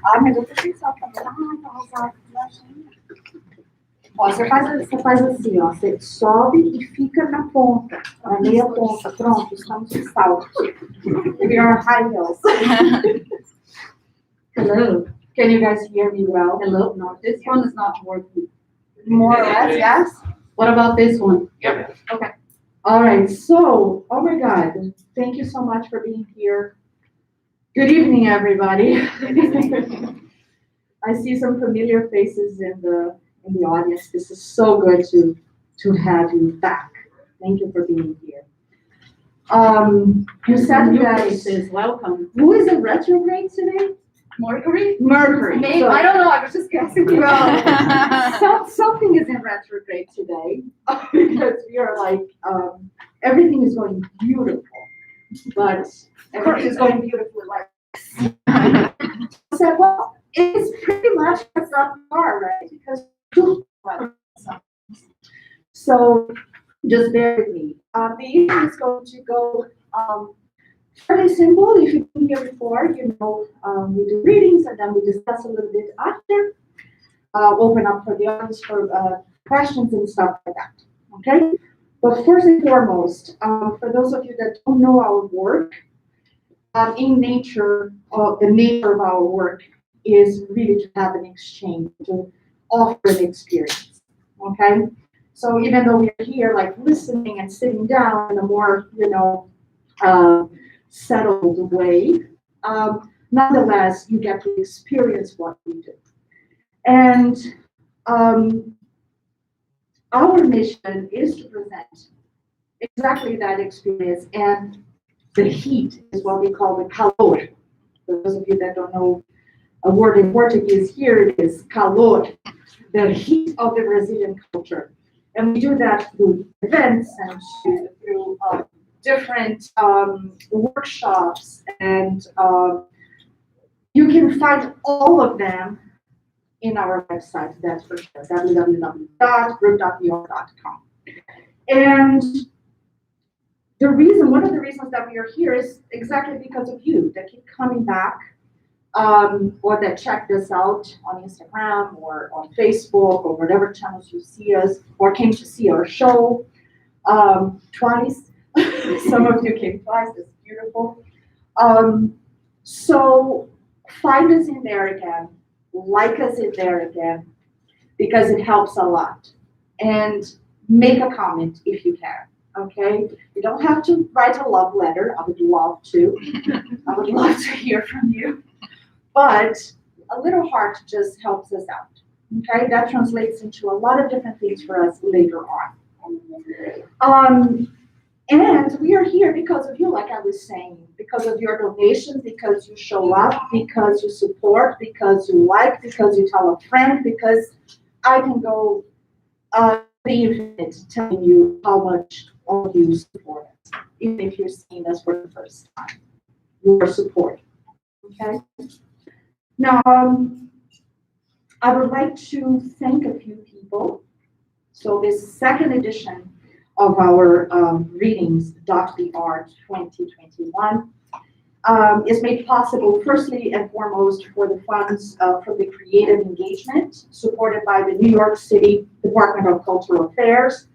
Ah, mas eu preciso só também. Ah, tá rosado. Ó, você faz assim, ó. Você sobe e fica na ponta, na meia ponta. Pronto, estamos de salto. We are high heels. Hello. Can you guys hear me well? Hello. No, this one is not working. More or less, yes? What about this one? Yep. Okay. All right. So, oh my God. Thank you so much for being here. Good evening, everybody. I see some familiar faces in the audience. This is so good to have you back. Thank you for being here. You said New that faces, welcome. who is in retrograde today? Mercury? Mercury. Maybe, So- I don't know, I was just guessing. Well, something is in retrograde today because we are like, everything is going beautiful, but everything is going beautifully like. I said, well, it's pretty much as we are, right? Because so just bear with me. The evening is going to go fairly simple. If you've been here before, you know we do readings and then we discuss a little bit after. Open up for the audience for questions and stuff like that. Okay? But first and foremost, for those of you that don't know our work, the nature of our work is really to have an exchange, to offer an experience. Okay? So even though we're here like listening and sitting down in a more, settled way, nonetheless, you get to experience what we do. And our mission is to present exactly that experience, and the heat is what we call the calor. For those of you that don't know a word in Portuguese, here it is, calor, the heat of the Brazilian culture. And we do that through events and through different workshops, and you can find all of them in our website, that's for sure, www.group.br.com. And one of the reasons that we are here is exactly because of you that keep coming back, or that checked us out on Instagram or on Facebook or whatever channels you see us, or came to see our show twice. Some of you came twice, that's beautiful. So find us in there again, like us in there again, because it helps a lot. And make a comment if you can, okay? You don't have to write a love letter. I would love to. I would love to hear from you. But a little heart just helps us out, okay? That translates into a lot of different things for us later on. And we are here because of you, like I was saying, because of your donations, because you show up, because you support, because you like, because you tell a friend, because I can go the infinite telling you how much all of you support us, even if you're seeing us for the first time. Your support, okay? Now, I would like to thank a few people. So this second edition of our Readings.BR 2021 is made possible firstly and foremost for the funds for the creative engagement supported by the New York City Department of Cultural Affairs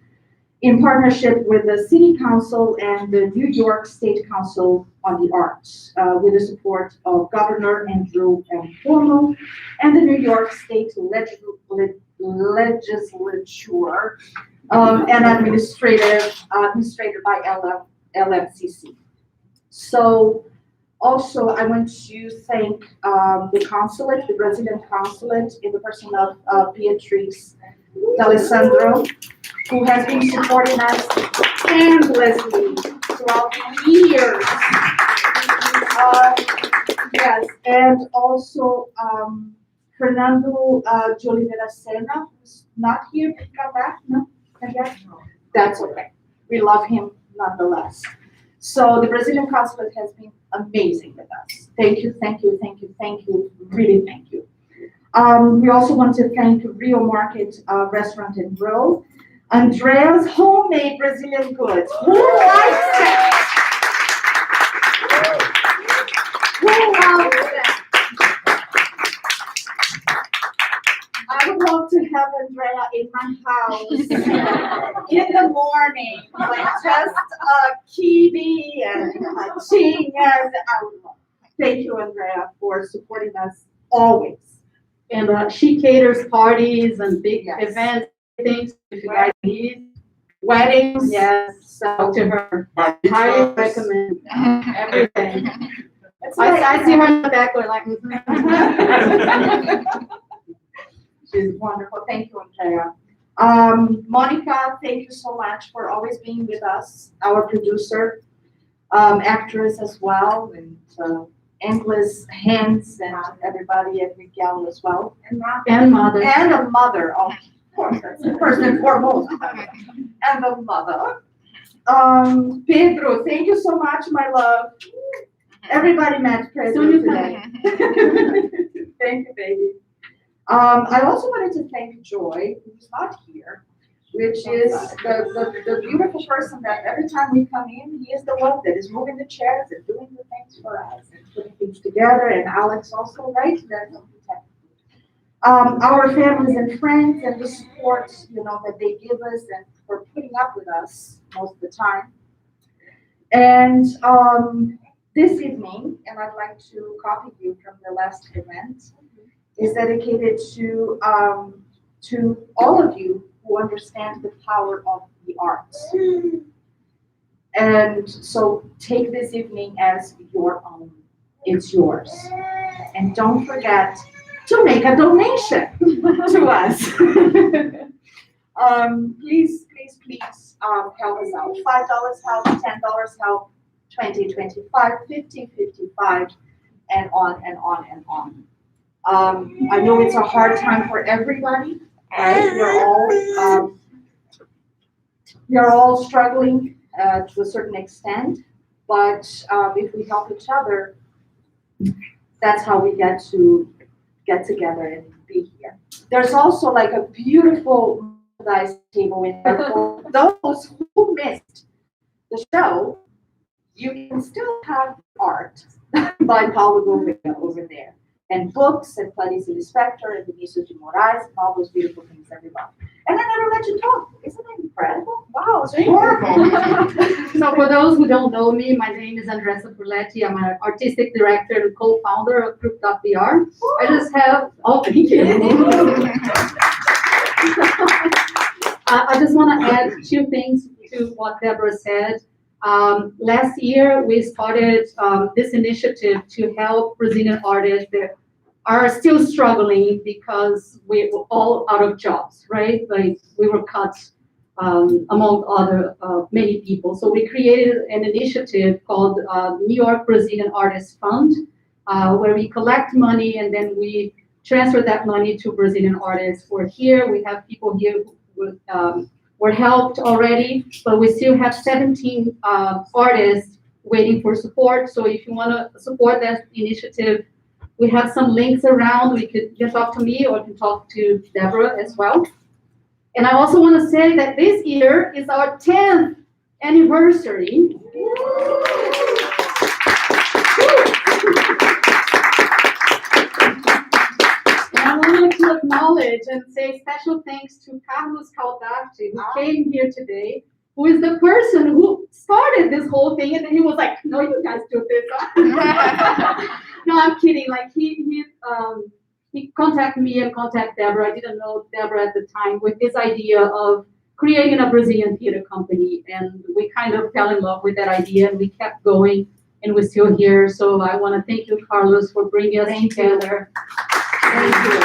in partnership with the City Council and the New York State Council on the Arts, with the support of Governor Andrew Cuomo and the New York State Legislature and administrated by LMCC. So also I want to thank the consulate, the Brazilian consulate, in the person of Beatriz D'Alessandro, who has been supporting us endlessly throughout the years. Yes, and also Fernando de Oliveira Sena, who's not here, but he got back, no? That's okay. We love him nonetheless. So the Brazilian consulate has been amazing with us. Thank you, thank you, thank you, thank you, really thank you. We also want to thank Rio Market Restaurant and Grill, Andrea's homemade Brazilian goods. Who likes it? Who loves it? I would love to have Andrea in my house in the morning with just a kiwi and chinhas. I would love it. Thank you, Andrea, for supporting us always. And she caters parties and big Yes. events, things. If you guys need, Weddings. yes, So to her. Highly recommend everything. it's I see her in the back going like, She's wonderful. Thank you, Andrea. Monica, thank you so much for always being with us, our producer, actress as well, and endless hands, and everybody at Miguel as well. and mother. And a mother, of course, that's first and foremost. And a mother. Pedro, thank you so much, my love. Everybody met Pedro today. Thank you, baby. I also wanted to thank Joy, who's not here, which is the beautiful person that every time we come in, he is the one that is moving the chairs and doing the things for us and putting things together, and Alex also, right? That's our families and friends and the support, that they give us and for putting up with us most of the time. And this evening, and I'd like to copy you from the last event, is dedicated to all of you who understand the power of the arts. And so take this evening as your own. It's yours. And don't forget to make a donation to us. Please help us out. $5 help, $10 help, 20, 25, 50, 55, and on and on and on. I know it's a hard time for everybody, right? We're all struggling to a certain extent, but if we help each other, that's how we get to get together and be here. There's also like a beautiful merchandise table in there for those who missed the show. You can still have art by Paulo Gouveia over there, and books and Clarice Lispector and Vinicius de Moraes and all those beautiful things, everybody. And I never let you talk. Isn't that incredible? Wow, it's horrible. So for those who don't know me, my name is Andressa Burletti. I'm an artistic director and co-founder of Group.br. I just have, thank you. I just want to add two things to what Deborah said. Last year, we started this initiative to help Brazilian artists that are still struggling because we were all out of jobs, right? Like we were cut among other many people. So we created an initiative called New York Brazilian Artists Fund, where we collect money and then we transfer that money to Brazilian artists. We're here, we have people here who were helped already, but we still have 17 artists waiting for support. So if you want to support that initiative, we have some links around. You can talk to me or you can talk to Deborah as well. And I also want to say that this year is our 10th anniversary. And I wanted to acknowledge and say special thanks to Carlos Caldarte, who came here today, who is the person who started this whole thing, and then he was like, no, you guys do this. No, I'm kidding. Like he contacted me and contacted Deborah. I didn't know Deborah at the time, with this idea of creating a Brazilian theater company. And we kind of fell in love with that idea and we kept going and we're still here. So I want to thank you, Carlos, for bringing us together. Thank you.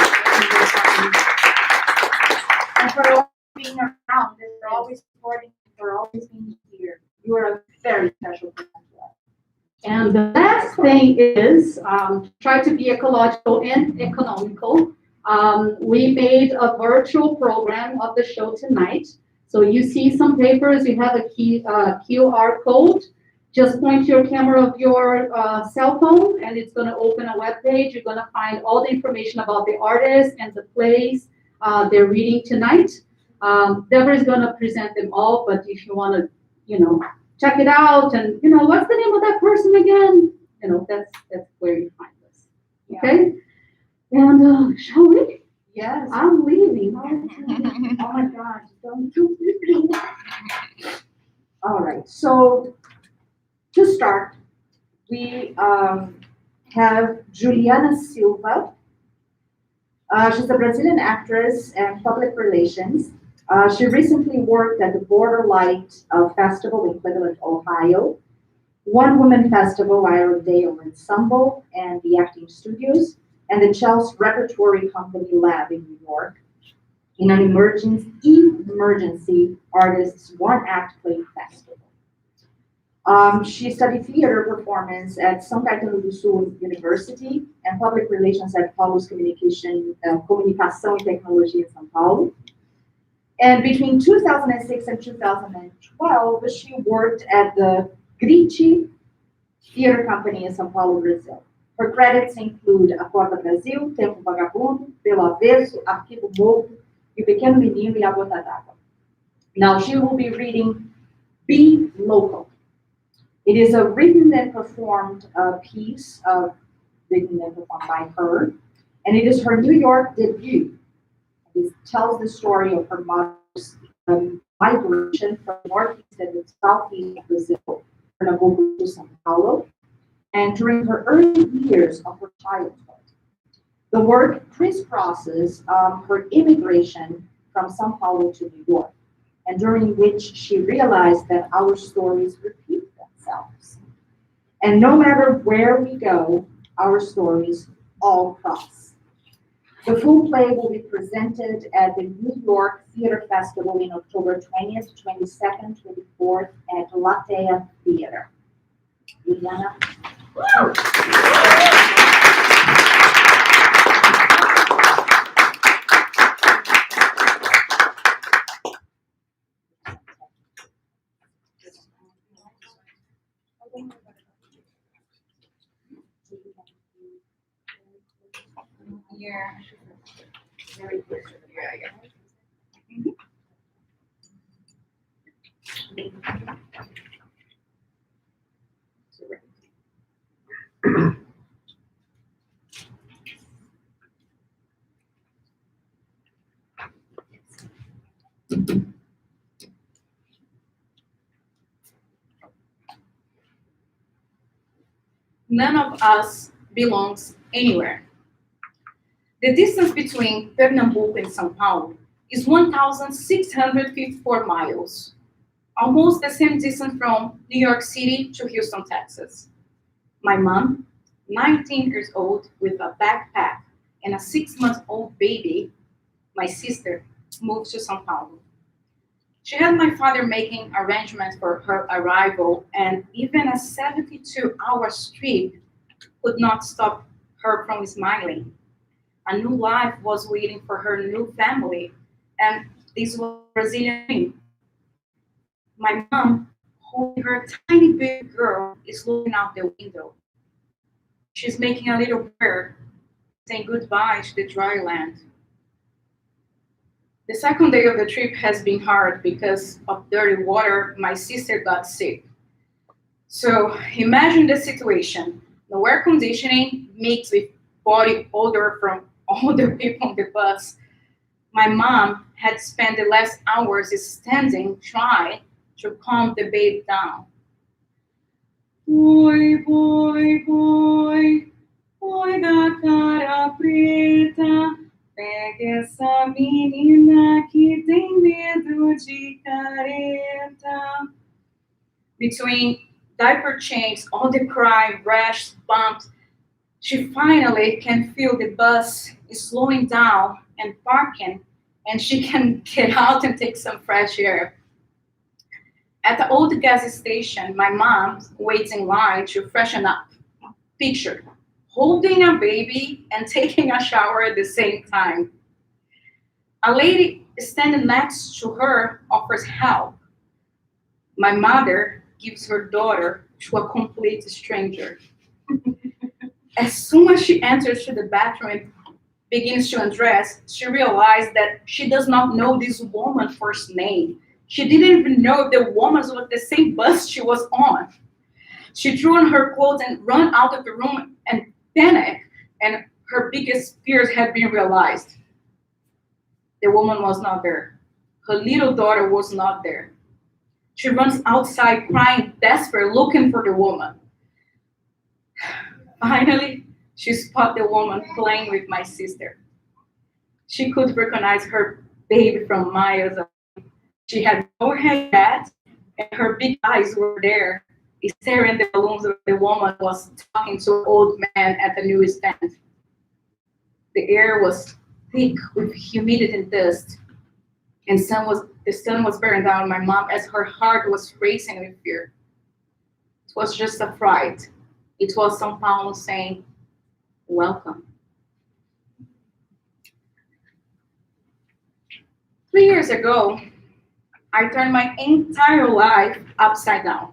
And for always being around, and for always supporting, for always being here. You are a very special person to us. And the last thing is try to be ecological and economical. We made a virtual program of the show tonight. So you see some papers, you have a QR code. Just point your camera of your cell phone and it's going to open a web page. You're going to find all the information about the artists and the plays they're reading tonight. Deborah is gonna present them all, but if you wanna, check it out and, what's the name of that person again? That's where you find us, okay? And, shall we? Yes. I'm leaving. Oh my God, don't do it. All right, so to start, we have Juliana Silva. She's a Brazilian actress and public relations. She recently worked at the Border Light Festival in Cleveland, Ohio, One Woman Festival, Iredale Ensemble, and the Acting Studios, and the Chelsea Repertory Company Lab in New York, in an emergency artists one-act play festival. She studied theater performance at São Caetano do Sul University and public relations at Paulo's Comunicação e Tecnologia in São Paulo. And between 2006 and 2012, she worked at the Grite Theater Company in São Paulo, Brazil. Her credits include A Porta Brasil, Tempo Vagabundo, Pelo Avesso, Arquivo Morto, E o Pequeno Menino e A Gota d'Água. Now she will be reading Be Local. It is a written and performed piece, written and performed by her, and it is her New York debut. It tells the story of her mother's migration from northeast and the southeast of Brazil, Pernambuco to São Paulo, and during her early years of her childhood. The work crisscrosses her immigration from São Paulo to New York, and during which she realized that our stories repeat themselves. And no matter where we go, our stories all cross. The full play will be presented at the New York Theater Festival in October 20th, 22nd, 24th at LaTea Theater. Juliana. Yeah. Very good. None of us belongs anywhere. The distance between Pernambuco and São Paulo is 1,654 miles, almost the same distance from New York City to Houston, Texas. My mom, 19 years old with a backpack and a 6-month-old baby, my sister, moved to São Paulo. She had my father making arrangements for her arrival, and even a 72-hour trip could not stop her from smiling. A new life was waiting for her new family, and this was a Brazilian dream. My mom, holding her tiny baby girl, is looking out the window. She's making a little prayer, saying goodbye to the dry land. The second day of the trip has been hard because of dirty water. My sister got sick. So imagine the situation. No air conditioning mixed with body odor from all the people on the bus. My mom had spent the last hours standing, trying to calm the baby down. Oi, boi, boi, oi da cara preta, pega essa menina que tem medo de careta. Between diaper changes, all the cry, rash, bumps, she finally can feel the bus is slowing down and parking, and she can get out and take some fresh air. At the old gas station, my mom waits in line to freshen up. Picture, holding a baby and taking a shower at the same time. A lady standing next to her offers help. My mother gives her daughter to a complete stranger. As soon as she enters to the bathroom, begins to undress, she realized that she does not know this woman's first name. She didn't even know if the woman was the same bus she was on. She threw on her clothes and ran out of the room and panicked, and her biggest fears had been realized. The woman was not there. Her little daughter was not there. She runs outside crying, desperate, looking for the woman. Finally, she spotted the woman playing with my sister. She could recognize her baby from miles away. She had no hair yet, and her big eyes were there, staring at the balloons where the woman was talking to an old man at the newsstand. The air was thick with humidity and dust, and the sun was bearing down my mom as her heart was racing with fear. It was just a fright. It was São Paulo saying, welcome. 3 years ago, I turned my entire life upside down.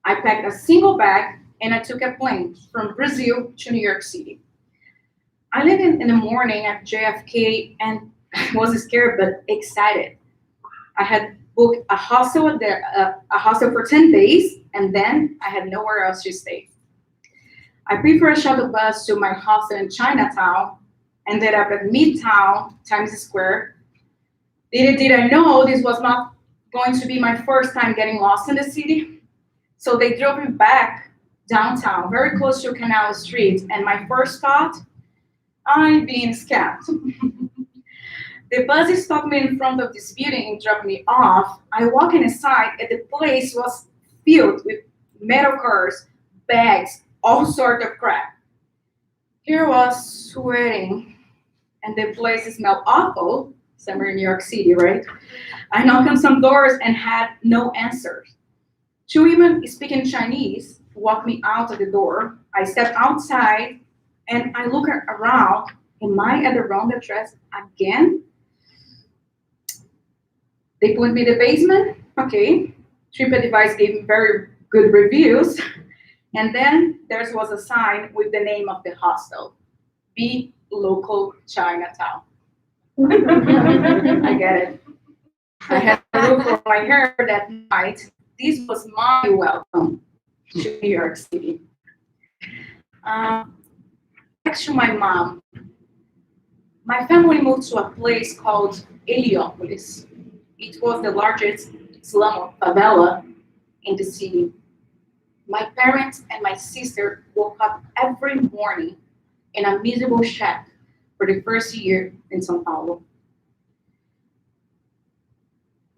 I packed a single bag and I took a plane from Brazil to New York City. I landed in the morning at JFK and I was scared but excited. I had booked a hostel for 10 days, and then I had nowhere else to stay. I prefer a shuttle bus to my hostel in Chinatown, ended up at Midtown, Times Square. Little did I know this was not going to be my first time getting lost in the city. So they drove me back downtown, very close to Canal Street, and my first thought, I'm being scammed. The bus stopped me in front of this building and dropped me off. I walked inside and the place was filled with metal cars, bags, all sorts of crap. Here I was sweating, and the place smelled awful, somewhere in New York City, right? I knocked on some doors and had no answers. Two women speaking Chinese walked me out of the door. I stepped outside and I looked around. Am I at the wrong address again? They put me in the basement. Okay. TripAdvisor gave me very good reviews. And then there was a sign with the name of the hostel. Be local Chinatown. I get it. I had to look for my hair that night. This was my welcome to New York City. Back to my mom. My family moved to a place called Heliópolis. It was the largest slum or favela in the city. My parents and my sister woke up every morning in a miserable shack for the first year in São Paulo.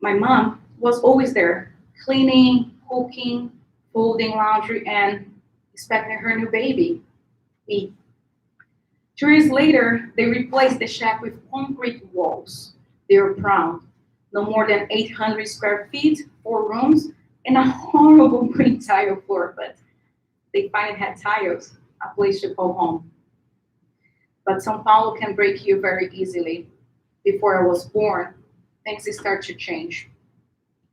My mom was always there, cleaning, cooking, folding laundry, and expecting her new baby, me. 2 years later, they replaced the shack with concrete walls. They were proud. No more than 800 square feet, 4 rooms, and a horrible green tile floor, but they finally had tiles, a place to call home. But São Paulo can break you very easily. Before I was born, things start to change.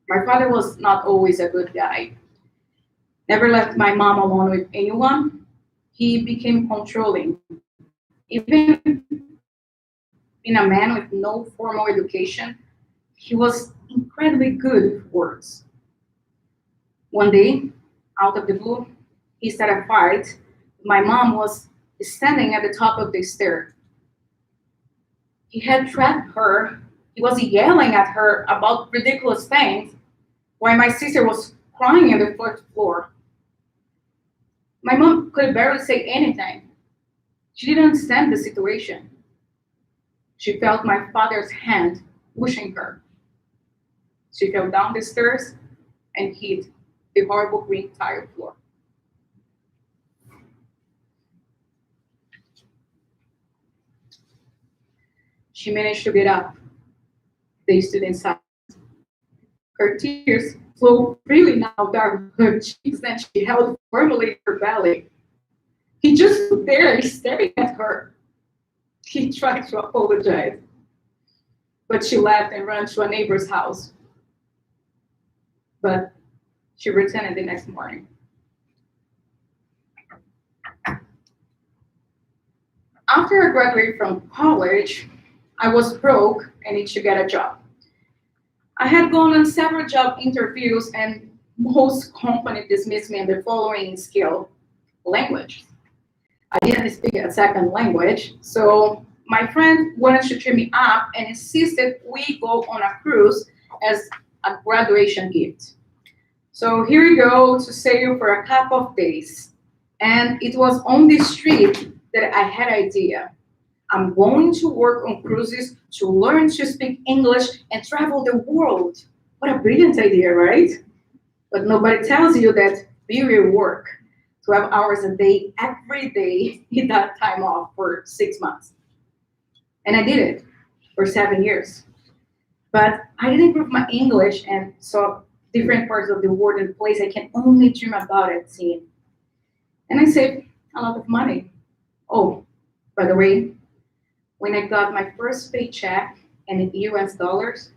My father was not always a good guy. Never left my mom alone with anyone. He became controlling. Even being a man with no formal education, he was incredibly good with words. One day, out of the blue, he started a fight. My mom was standing at the top of the stair. He had threatened her. He was yelling at her about ridiculous things while my sister was crying on the fourth floor. My mom could barely say anything. She didn't understand the situation. She felt my father's hand pushing her. She fell down the stairs and hit the horrible green tile floor. She managed to get up. They stood inside. Her tears flowed freely now down her cheeks, and she held firmly her belly. He just stood there staring at her. He tried to apologize, but she left and ran to a neighbor's house. But she returned the next morning. After I graduated from college, I was broke and needed to get a job. I had gone on several job interviews and most companies dismissed me in the following skill: language. I didn't speak a second language, so my friend wanted to cheer me up and insisted we go on a cruise as a graduation gift. So here we go to sail for a couple of days. And it was on this trip that I had idea. I'm going to work on cruises to learn to speak English and travel the world. What a brilliant idea, right? But nobody tells you that we will work 12 hours a day, every day, in that time off for 6 months. And I did it for 7 years. But I didn't improve my English and saw different parts of the world and place I can only dream about it seeing. And I saved a lot of money. Oh, by the way, when I got my first paycheck in US dollars,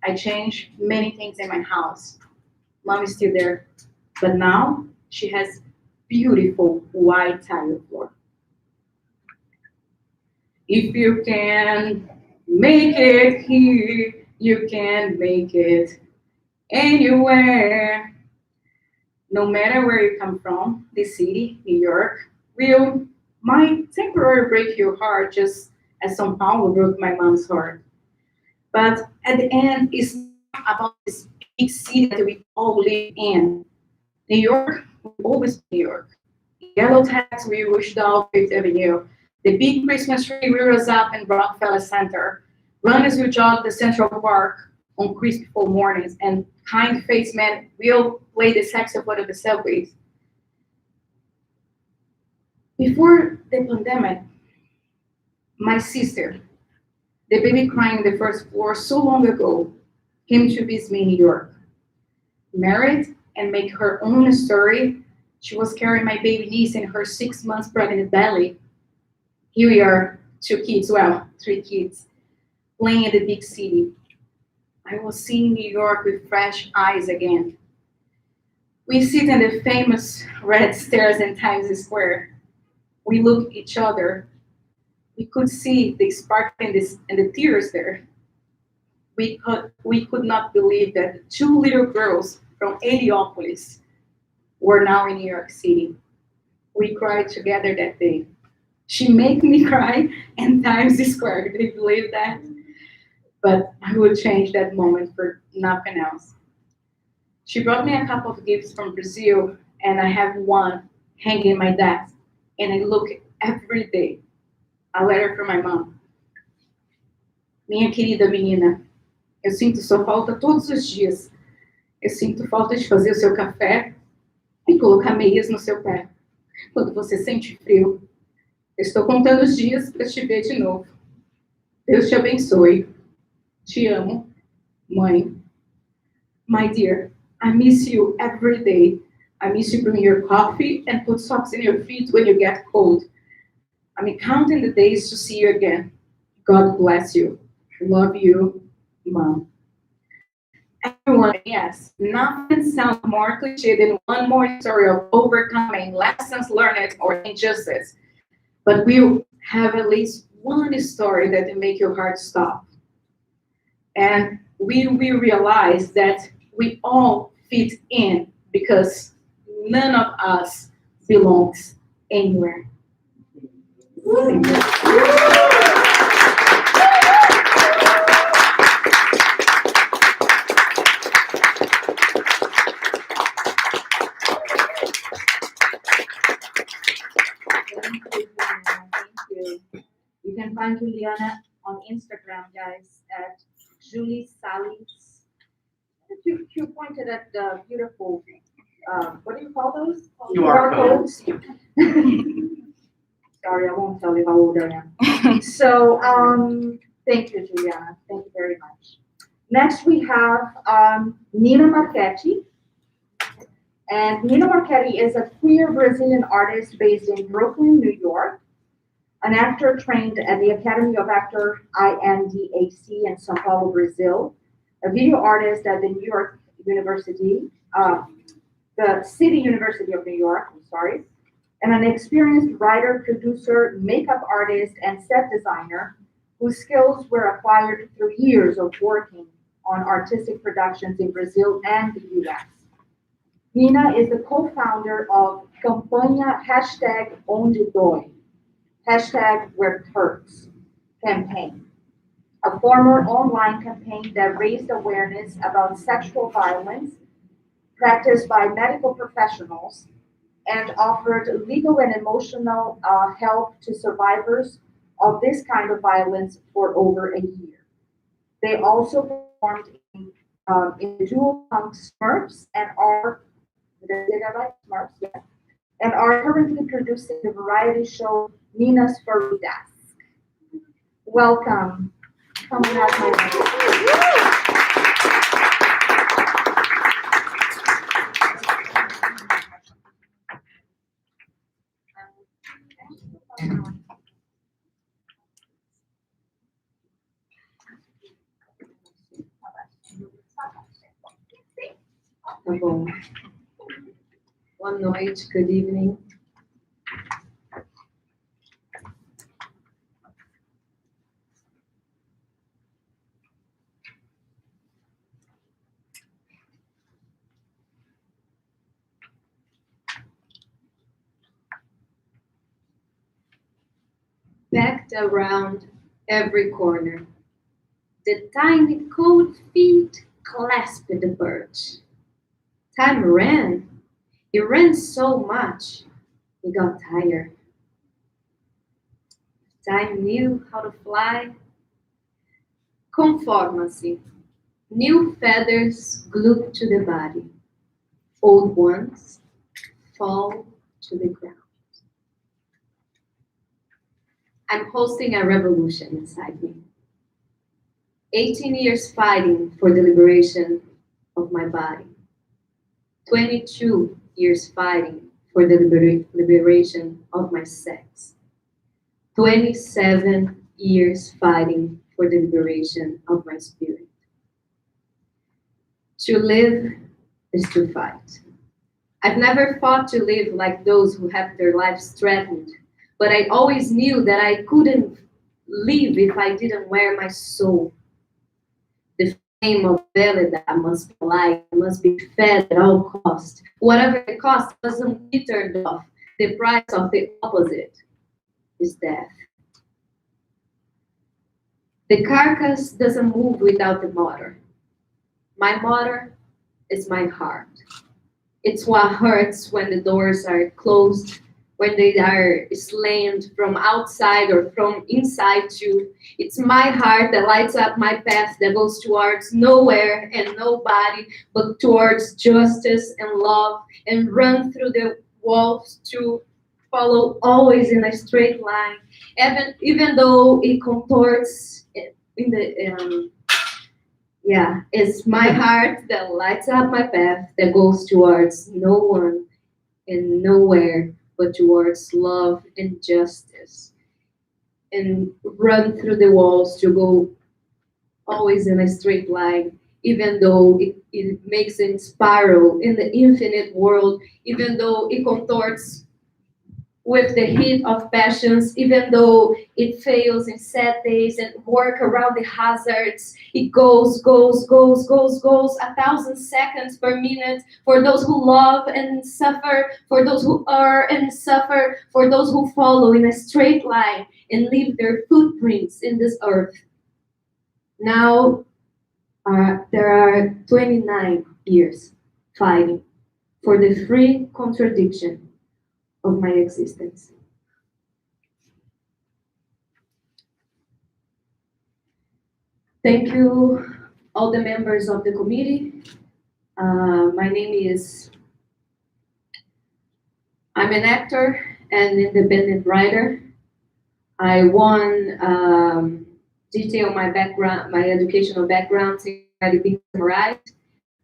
I changed many things in my house. Mom is still there, but now she has beautiful white tile floor. If you can make it here, you can make it anywhere. No matter where you come from, this city, New York, will might temporarily break your heart just as São Paulo broke my mom's heart. But at the end, it's not about this big city that we all live in. New York will always be New York. Yellow tags we rushed down Fifth Avenue. The big Christmas tree rears up in Rockefeller Center. Runners will jog the Central Park on crispy fall mornings, and kind-faced men will play the saxophone of the subways. Before the pandemic, my sister, the baby crying on the first floor so long ago, came to visit me in New York. Married and make her own story, she was carrying my baby niece in her 6 months pregnant belly. Here we are, 2 kids, well, 3 kids, playing in the big city. I was seeing New York with fresh eyes again. We sit in the famous red stairs in Times Square. We look at each other. We could see the spark and the tears there. We could not believe that 2 little girls from Heliopolis were now in New York City. We cried together that day. She made me cry in Times Square. Do you believe that? But I would change that moment for nothing else. She brought me a couple of gifts from Brazil, and I have one hanging in my desk, and I look every day. A letter from my mom. Minha querida menina, eu sinto sua falta todos os dias. Eu sinto falta de fazer o seu café e colocar meias no seu pé. Quando você sente frio, eu estou contando os dias para te ver de novo. Deus te abençoe. Te amo, mãe. My dear, I miss you every day. I miss you bring your coffee and put socks in your feet when you get cold. I'm counting the days to see you again. God bless you. Love you, Mom. Everyone, yes, nothing sounds more cliche than one more story of overcoming lessons learned or injustice. But we have at least one story that will make your heart stop. And we realize that we all fit in because none of us belongs anywhere. Thank you. You can find Juliana on Instagram, guys, at Julie Sally's. You pointed at the beautiful, what do you call those? QR codes. Sorry, I won't tell you how old I am. So, thank you, Juliana. Thank you very much. Next, we have Nina Marketi. And Nina Marketi is a queer Brazilian artist based in Brooklyn, New York, an actor trained at the Academy of Actor INDAC in São Paulo, Brazil, a video artist at the New York University, the City University of New York, I'm sorry, and an experienced writer, producer, makeup artist, and set designer whose skills were acquired through years of working on artistic productions in Brazil and the US. Nina is the co-founder of Campanha #Onde Dói, #Where Hurts campaign, a former online campaign that raised awareness about sexual violence practiced by medical professionals and offered legal and emotional help to survivors of this kind of violence for over a year. They also performed in the dual punk Smurfs and are, did I write Smurfs? Yeah. And are currently producing the variety show Nina's Furry Desk. Welcome. Come and have my Tá bom. Boa noite, good evening. Packed around every corner, the tiny cold feet clasped the birch. Time ran. It ran so much, he got tired. Time knew how to fly. Conformacy. New feathers glued to the body. Old ones fall to the ground. I'm hosting a revolution inside me. 18 years fighting for the liberation of my body. 22 years fighting for the liberation of my sex. 27 years fighting for the liberation of my spirit. To live is to fight. I've never fought to live like those who have their lives threatened, but I always knew that I couldn't live if I didn't wear my soul. The flame of Veleda must be alive, must be fed at all costs. Whatever the cost doesn't be turned off. The price of the opposite is death. The carcass doesn't move without the motor. My motor is my heart. It's what hurts when the doors are closed, when they are slammed from outside or from inside too. It's my heart that lights up my path that goes towards nowhere and nobody, but towards justice and love, and run through the walls to follow always in a straight line, even though it contorts in the it's my heart that lights up my path that goes towards no one and nowhere, but towards love and justice, and run through the walls to go always in a straight line, even though it makes a spiral in the infinite world, even though it contorts with the heat of passions, even though it fails in sad days and work around the hazards. It goes 1,000 seconds per minute for those who love and suffer, for those who err and suffer, for those who follow in a straight line and leave their footprints in this earth. Now, there are 29 years fighting for the free contradiction of my existence. Thank you, all the members of the committee. My name is, I'm an actor and independent writer. I won detail my background, my educational background since already being summarized.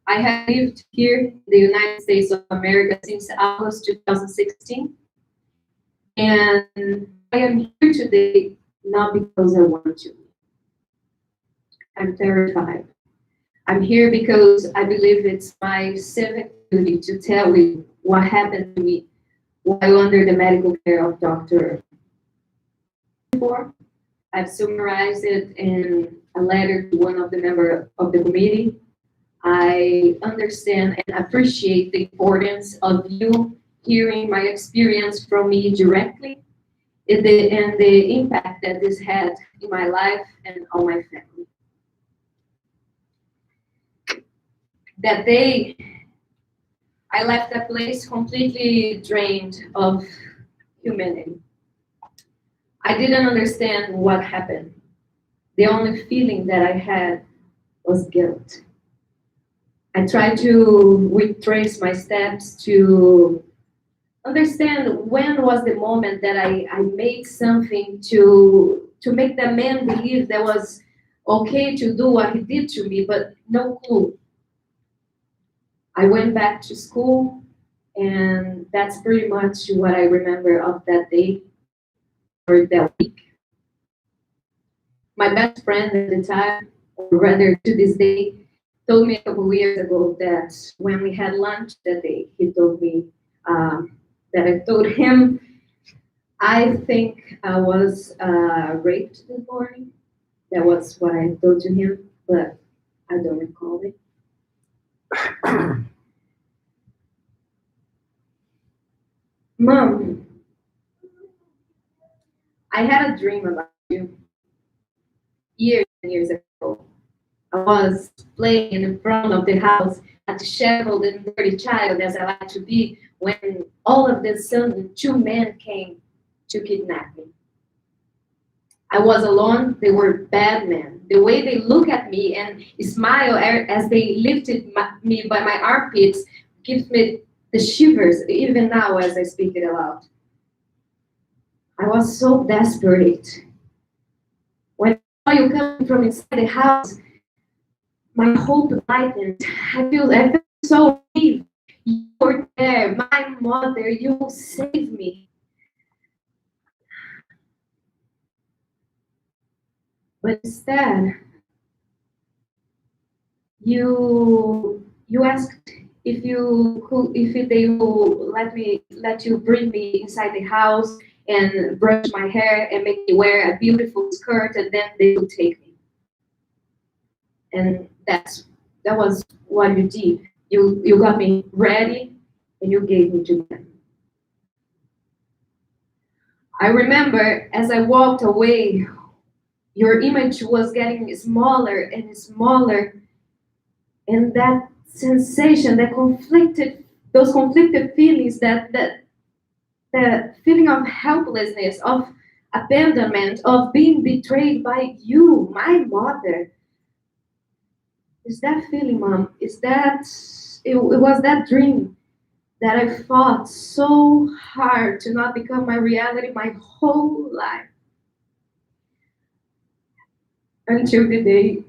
I have lived here in the United States of America since August 2016. And I am here today not because I want to. I'm terrified. I'm here because I believe it's my civic duty to tell you what happened to me while under the medical care of Dr. I've summarized it in a letter to one of the members of the committee. I understand and appreciate the importance of you hearing my experience from me directly and the impact that this had in my life and on my family. That day, I left that place completely drained of humanity. I didn't understand what happened. The only feeling that I had was guilt. I tried to retrace my steps to understand when was the moment that I made something to make the man believe that was okay to do what he did to me, but no clue. I went back to school, and that's pretty much what I remember of that day or that week. My best friend at the time, or rather to this day, told me a couple years ago that when we had lunch that day, he told me that I told him, I think I was raped this morning. That was what I told to him, but I don't recall it. Mom, I had a dream about you years and years ago. I was playing in front of the house, a disheveled and dirty child as I like to be, when all of a sudden 2 men came to kidnap me. I was alone. They were bad men. The way they look at me and smile as they lifted me by my armpits gives me the shivers even now as I speak it aloud. I was so desperate. When I saw you coming from inside the house, my hope lightened. I felt so relieved. You were there, my mother. You saved me. But instead, you asked if they will let you bring me inside the house and brush my hair and make me wear a beautiful skirt, and then they would take me. And that was what you did. You got me ready and you gave me to them. I remember as I walked away, your image was getting smaller and smaller, and that sensation, those conflicted feelings, that feeling of helplessness, of abandonment, of being betrayed by you, my mother. Is that feeling, Mom? It was that dream that I fought so hard to not become my reality my whole life. Until the day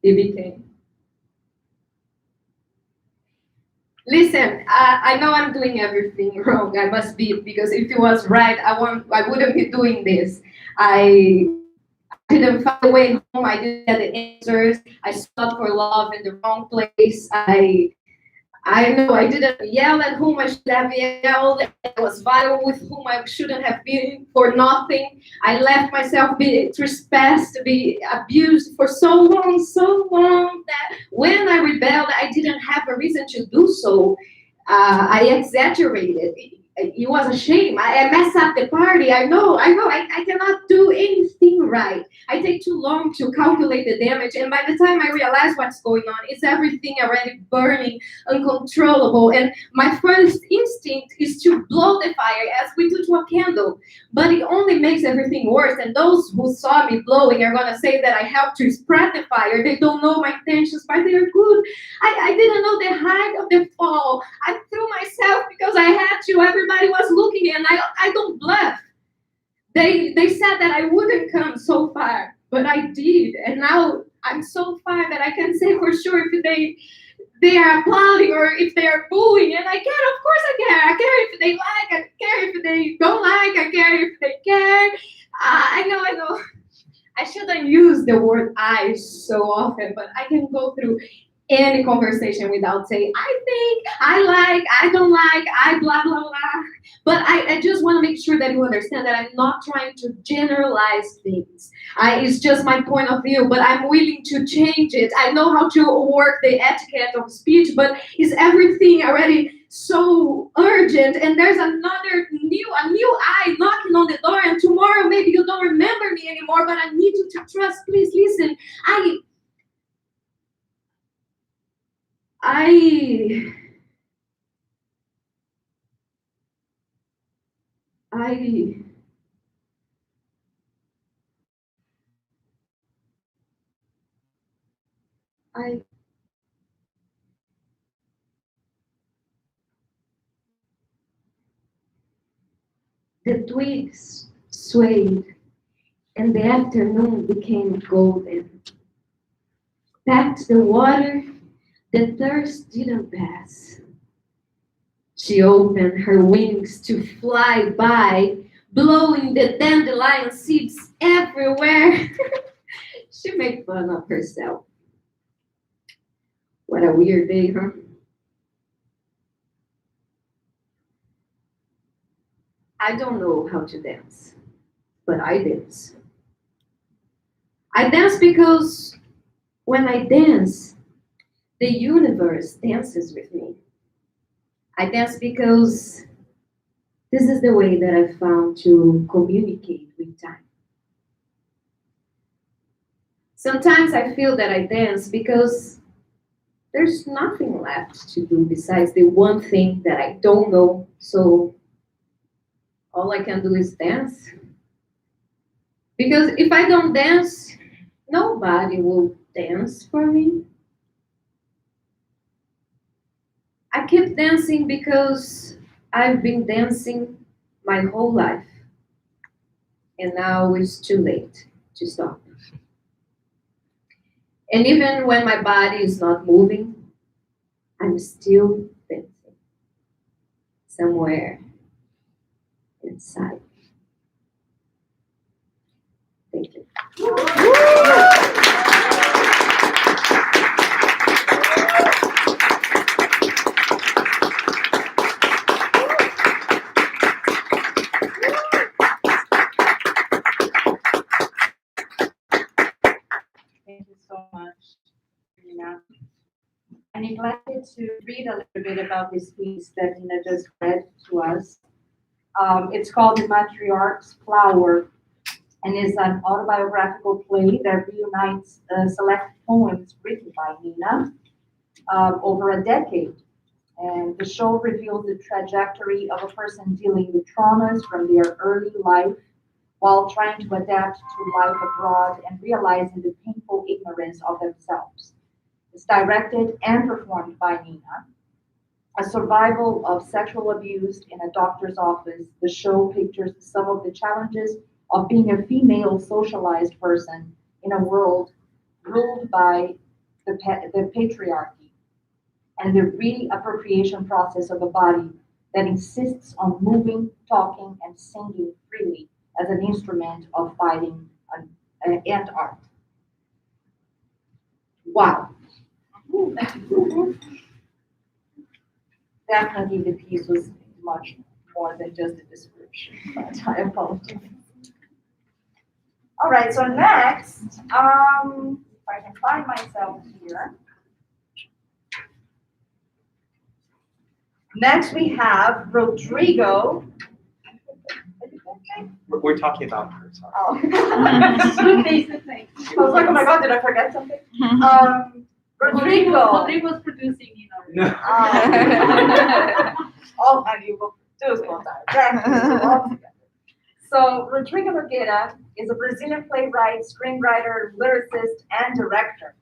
it became. Listen, I know I'm doing everything wrong. I must be, because if it was right, I wouldn't be doing this. I didn't find a way home. I didn't get the answers. I sought for love in the wrong place. I know I didn't yell at whom I should have yelled. I was violent with whom I shouldn't have been for nothing. I let myself be trespassed, be abused for so long that when I rebelled, I didn't have a reason to do so. I exaggerated. It was a shame. I messed up the party. I know. I cannot do anything right. I take too long to calculate the damage, and by the time I realize what's going on, it's everything already burning, uncontrollable, and my first instinct is to blow the fire as we do to a candle, but it only makes everything worse, and those who saw me blowing are gonna say that I helped to spread the fire. They don't know my intentions, but they are good. I didn't know the height of the fall. I threw myself because I had to. Everybody was looking, and I don't bluff. They said that I wouldn't come so far, but I did, and now I'm so far that I can say for sure if they are applauding or if they are booing, and I care. Of course I care. I care if they like. I care if they don't like. I care if they care. I know. I shouldn't use the word I so often, but I can go through any conversation without saying, I think, I like, I don't like, I blah, blah, blah. But I just want to make sure that you understand that I'm not trying to generalize things. It's just my point of view, but I'm willing to change it. I know how to work the etiquette of speech, but is everything already so urgent? And there's a new eye knocking on the door, and tomorrow maybe you don't remember me anymore, but I need you to trust. Please listen. I The twigs swayed, and the afternoon became golden. Packed the water, the thirst didn't pass. She opened her wings to fly by, blowing the dandelion seeds everywhere. She made fun of herself. What a weird day, huh? I don't know how to dance, but I dance. I dance because when I dance, the universe dances with me. I dance because this is the way that I found to communicate with time. Sometimes I feel that I dance because there's nothing left to do besides the one thing that I don't know, so all I can do is dance. Because if I don't dance, nobody will dance for me. I keep dancing because I've been dancing my whole life. And now it's too late to stop. And even when my body is not moving, I'm still dancing somewhere inside. Thank you. Thank you so much, Nina. I neglected to read a little bit about this piece that Nina just read to us. It's called The Matriarch's Flower, and is an autobiographical play that reunites select poems written by Nina over a decade. And the show reveals the trajectory of a person dealing with traumas from their early life while trying to adapt to life abroad and realizing the painful ignorance of themselves. It's directed and performed by Nina. A survival of sexual abuse in a doctor's office, the show pictures some of the challenges of being a female socialized person in a world ruled by the patriarchy and the reappropriation process of a body that insists on moving, talking, and singing freely as an instrument of fighting and art. Wow. Definitely the piece was much more than just a description, but I apologize. All right, so next, if I can find myself here. Next we have Rodrigo. We're talking about her, sorry. Oh. I was like, oh my God, did I forget something? Rodrigo. Rodrigo's producing, you know. No. All and you will do is go down. So Rodrigo Nogueira is a Brazilian playwright, screenwriter, lyricist, and director.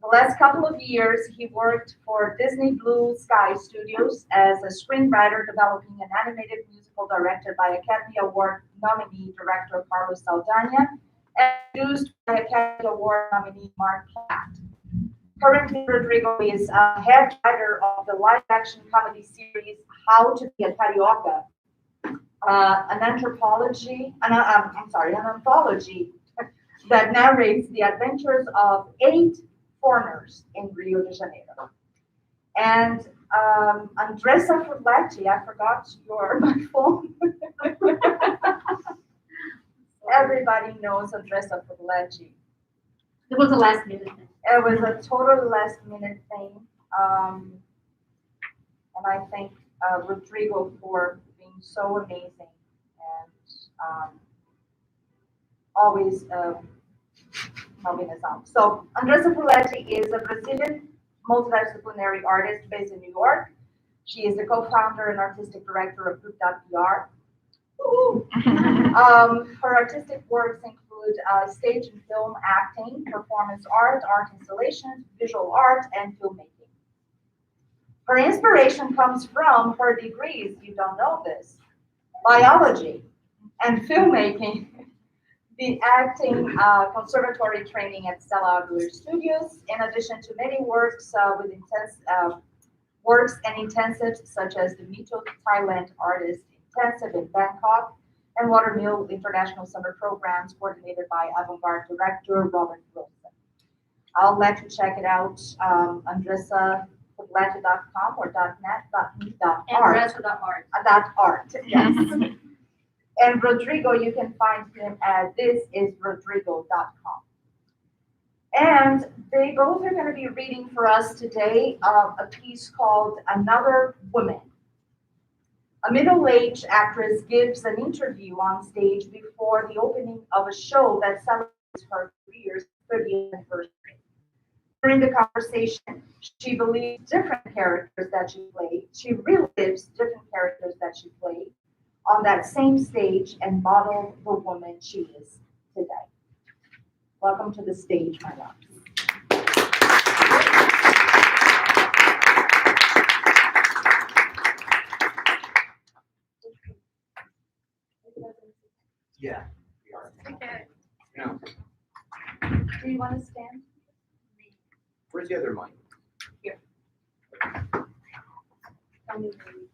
The last couple of years, he worked for Disney Blue Sky Studios as a screenwriter, developing an animated musical directed by Academy Award nominee director Carlos Saldanha, and produced by Academy Award nominee Mark Platt. Currently, Rodrigo is a head writer of the live-action comedy series How to Be a Carioca, an anthology that narrates the adventures of 8 foreigners in Rio de Janeiro. And Andressa Furletti, I forgot my phone. Everybody knows Andressa Furletti. It was a last minute thing. It was a total last minute thing. And I thank Rodrigo for being so amazing and always helping us out. So Andressa Furletti is a Brazilian multidisciplinary artist based in New York. She is the co-founder and artistic director of Group.BR. Her artistic works include stage and film acting, performance art, art installations, visual art, and filmmaking. Her inspiration comes from her degrees, you don't know this, biology and filmmaking, the acting conservatory training at Stella Adler Studios, in addition to many works with works and intensives such as the Mito Thailand Artist Intensive in Bangkok and Watermill International Summer Programs coordinated by avant-garde director Robert Wilson. I'll let you check it out, andressafurletti.com or .net.me.art. .art, yes. And Rodrigo, you can find him at thisisrodrigo.com. And they both are going to be reading for us today a piece called Another Woman. A middle-aged actress gives an interview on stage before the opening of a show that celebrates her career's 30th anniversary. During the conversation, she believes different characters that she played. She relives different characters that she played on that same stage and model the woman she is today. Welcome to the stage, my love. Yeah, we are. Okay. No. Do you want to stand? Where's the other mic? Tell me where you-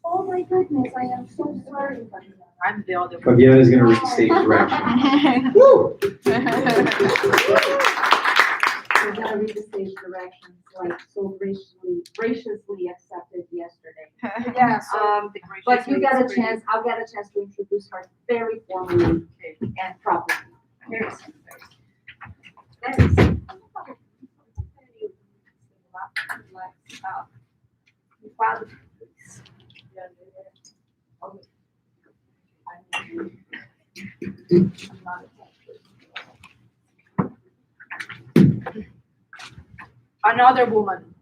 Oh my goodness, I am so sorry. I'm the other. Fabiana is going to read the stage direction. Woo! We're gonna read the stage directions like so graciously accepted yesterday. Yeah, But you got a chance, I'll get a chance to introduce her very formally and properly. Very soon. Another woman.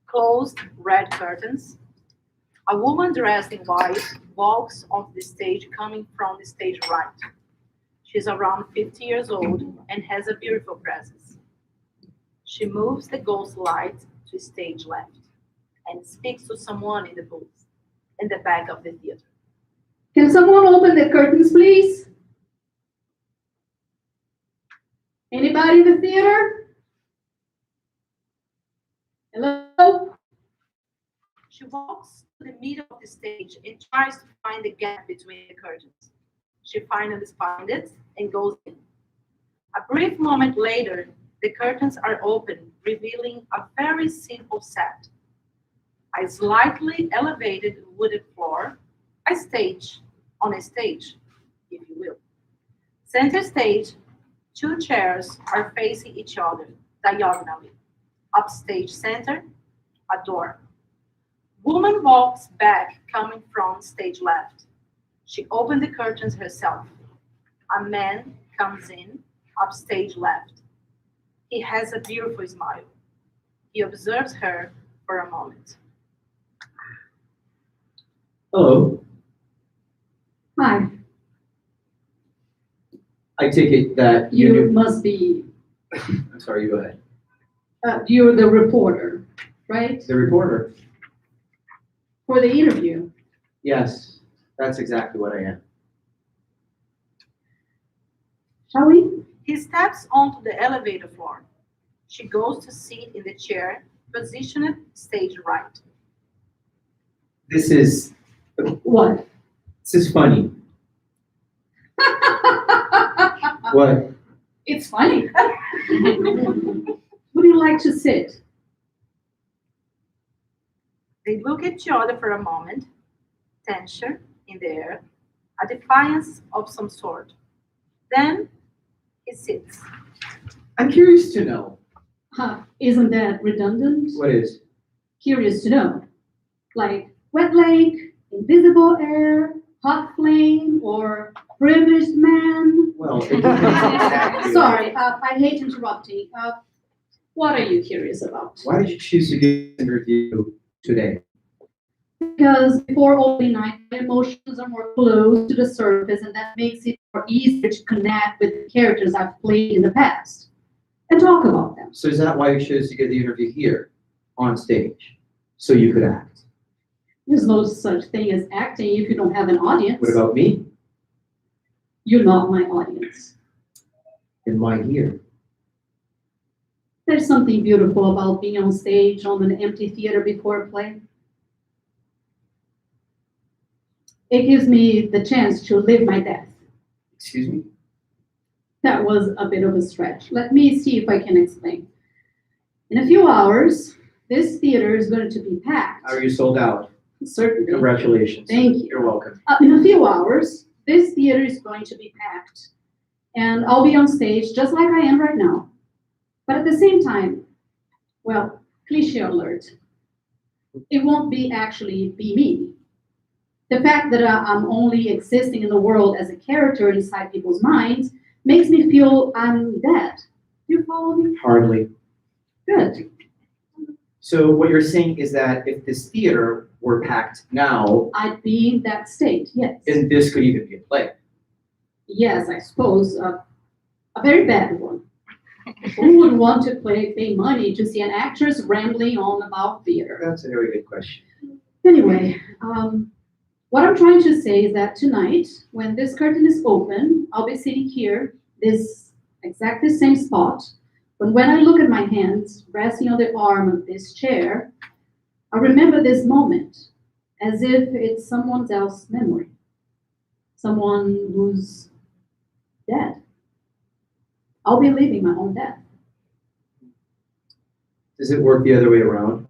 Closed red curtains. A woman dressed in white walks onto the stage coming from the stage right. She's around 50 years old and has a beautiful presence. She moves the ghost light to stage left and speaks to someone in the booth in the back of the theater. Can someone open the curtains, please? Anybody in the theater? Hello? She walks to the middle of the stage and tries to find the gap between the curtains. She finally finds it and goes in. A brief moment later, the curtains are open, revealing a very simple set. A slightly elevated wooden floor, a stage on a stage, if you will. Center stage, two chairs are facing each other diagonally. Upstage center, a door. Woman walks back, coming from stage left. She opened the curtains herself. A man comes in, upstage left. He has a beautiful smile. He observes her for a moment. Hello. Hi, I take it that you you must be, I'm sorry, you go ahead. you're the reporter, right? The reporter? For the interview. Yes, that's exactly what I am. Shall we? He steps onto the elevator floor. She goes to sit in the chair, positioned stage right. This is What? funny. What? It's funny. Would you like to sit? They look at each other for a moment, tension in the air, a defiance of some sort. Then he sits. I'm curious to know. Huh, isn't that redundant? What is? Curious to know. Like wet lake, invisible air, hot flame, or privileged man? Well, it depends exactly. Sorry, I hate interrupting. What are you curious about? Why did you choose to give this interview today? Because before opening night, my emotions are more close to the surface, and that makes it more easier to connect with the characters I've played in the past and talk about them. So is that why you chose to give the interview here, on stage, so you could act? There's no such thing as acting if you don't have an audience. What about me? You're not my audience. And why here? There's something beautiful about being on stage on an empty theater before a play. It gives me the chance to live my death. Excuse me? That was a bit of a stretch. Let me see if I can explain. In a few hours, this theater is going to be packed. Are you sold out? Certainly. Congratulations. Thank you. You're welcome. In a few hours, this theater is going to be packed. And I'll be on stage just like I am right now. But at the same time, well, cliche alert, it won't actually be me. The fact that I'm only existing in the world as a character inside people's minds makes me feel I'm dead. You follow me? Hardly. Good. So what you're saying is that if this theater were packed now, I'd be in that state, yes. then this could even be a play. Yes, I suppose. A very bad one. Who would want to pay money to see an actress rambling on about theater? That's a very good question. Anyway, what I'm trying to say is that tonight, when this curtain is open, I'll be sitting here, this exactly same spot. But when I look at my hands resting on the arm of this chair, I remember this moment as if it's someone else's memory. Someone who's dead. I'll be living my own death. Does it work the other way around?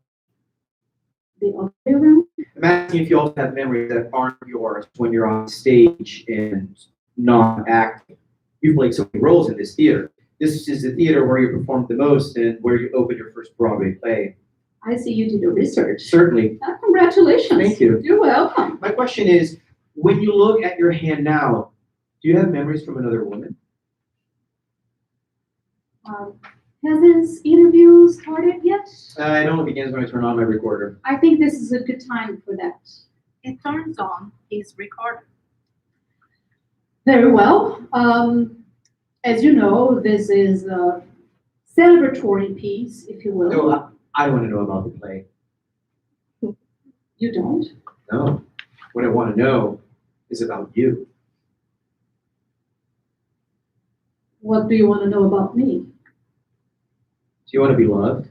The other way around? I'm asking if you also have memories that aren't yours when you're on stage and not acting. You've played so many roles in this theater. This is the theater where you performed the most and where you opened your first Broadway play. I see you did your research. Certainly. Congratulations. Thank you. You're welcome. My question is, when you look at your hand now, do you have memories from another woman? Has this interview started yet? I know it begins when I turn on my recorder. I think this is a good time for that. He turns on his recorder. Very well. As you know, this is a celebratory piece, if you will. No, I want to know about the play. You don't? No. What I want to know is about you. What do you want to know about me? Do you want to be loved?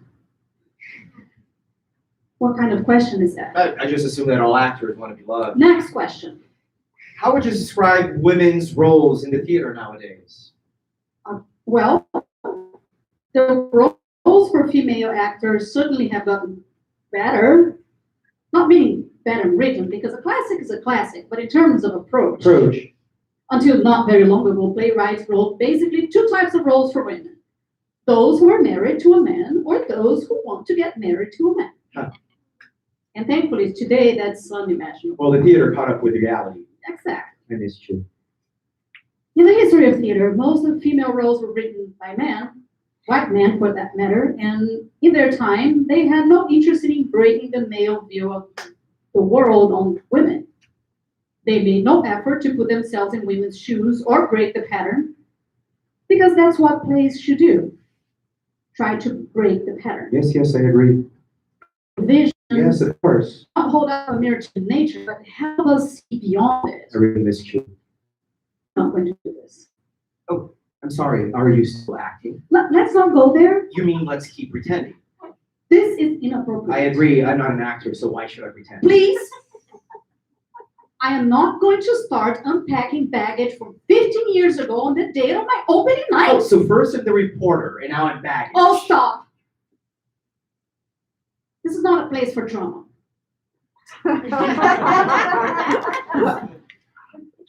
What kind of question is that? I just assume that all actors want to be loved. Next question. How would you describe women's roles in the theater nowadays? Well, the roles for female actors certainly have gotten better. Not meaning better written, because a classic is a classic, but in terms of approach. Until not very long ago, playwrights wrote basically two types of roles for women. Those who are married to a man, or those who want to get married to a man. Huh. And thankfully, today, that's unimaginable. Well, the theater caught up with reality. Exactly. And it's true. In the history of theater, most of the female roles were written by men, white men for that matter, and in their time, they had no interest in breaking the male view of the world on women. They made no effort to put themselves in women's shoes or break the pattern, because that's what plays should do. Try to break the pattern. Yes, I agree. Vision, Yes, of course. not hold up a mirror to nature, but help us see beyond it. I really missed you. I'm not going to do this. I'm sorry, are you still acting? Let's not go there. You mean let's keep pretending? This is inappropriate. I agree, I'm not an actor, so why should I pretend? Please, I am not going to start unpacking baggage from 15 years ago on the date of my opening Oh, night. so first I'm the reporter, and now I'm baggage. Oh, stop. This is not a place for drama.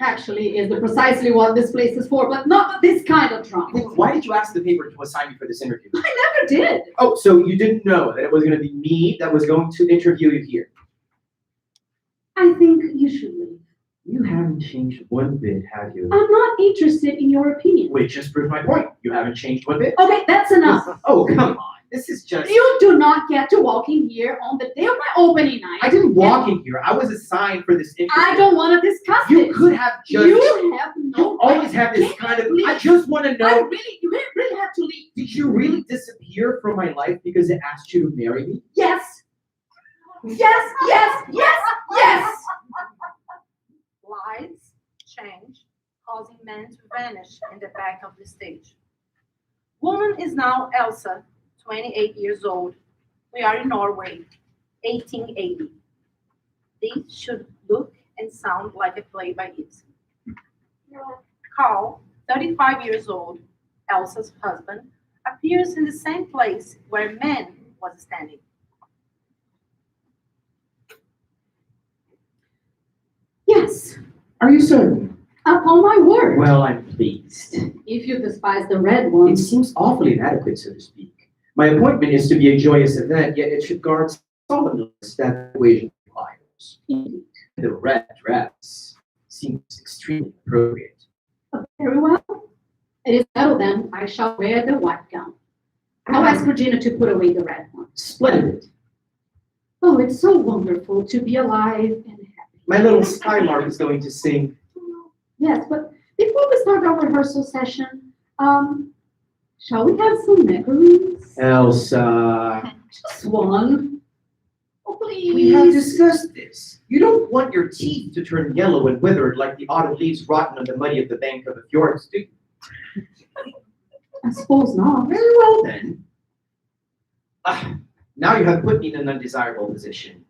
Actually, is precisely what this place is for, but not this kind of drama. Why did you ask the paper to assign me for this interview? I never did. Oh, so you didn't know that it was going to be me that was going to interview you here? I think you should leave. You haven't changed one bit, have you? I'm not interested in your opinion. Wait, just prove my point. You haven't changed one bit. Okay, that's enough. Oh, come on. This is just... You do not get to walk in here on the day of my opening night. I didn't walk in here. I was assigned for this interview. I don't want to discuss You it. could have just... You have no You always right. have this Can kind of... you I leave? just want to You know... really have to leave. Did you really disappear from my life because it asked you to marry me? Yes. Yes, yes, yes, yes. Lights change, causing men to vanish in the back of the stage. Woman is now Elsa, 28 years old. We are in Norway, 1880. This should look and sound like a play by Ibsen. Carl, 35 years old, Elsa's husband, appears in the same place where man was standing. Yes, Are you certain? upon my word. Well, I'm pleased. If you despise the red one, It seems awfully inadequate, so to speak. My appointment is to be a joyous event, yet it should guard solemnness that the occasion requires. The red dress seems extremely appropriate. very well. It is settled then. I shall wear the white gown. I'll ask Regina to put away the red one. Splendid. Oh, it's so wonderful to be alive and happy. My little Skylark is going to sing. Yes, but before we start our rehearsal session, shall we have some macaroons? Elsa, Just one. Oh, please. we have discussed this. You don't want your teeth to turn yellow and withered like the autumn leaves rotten on the muddy of the bank of the fjords, do you? I suppose not. Very well then. Now you have put me in an undesirable position.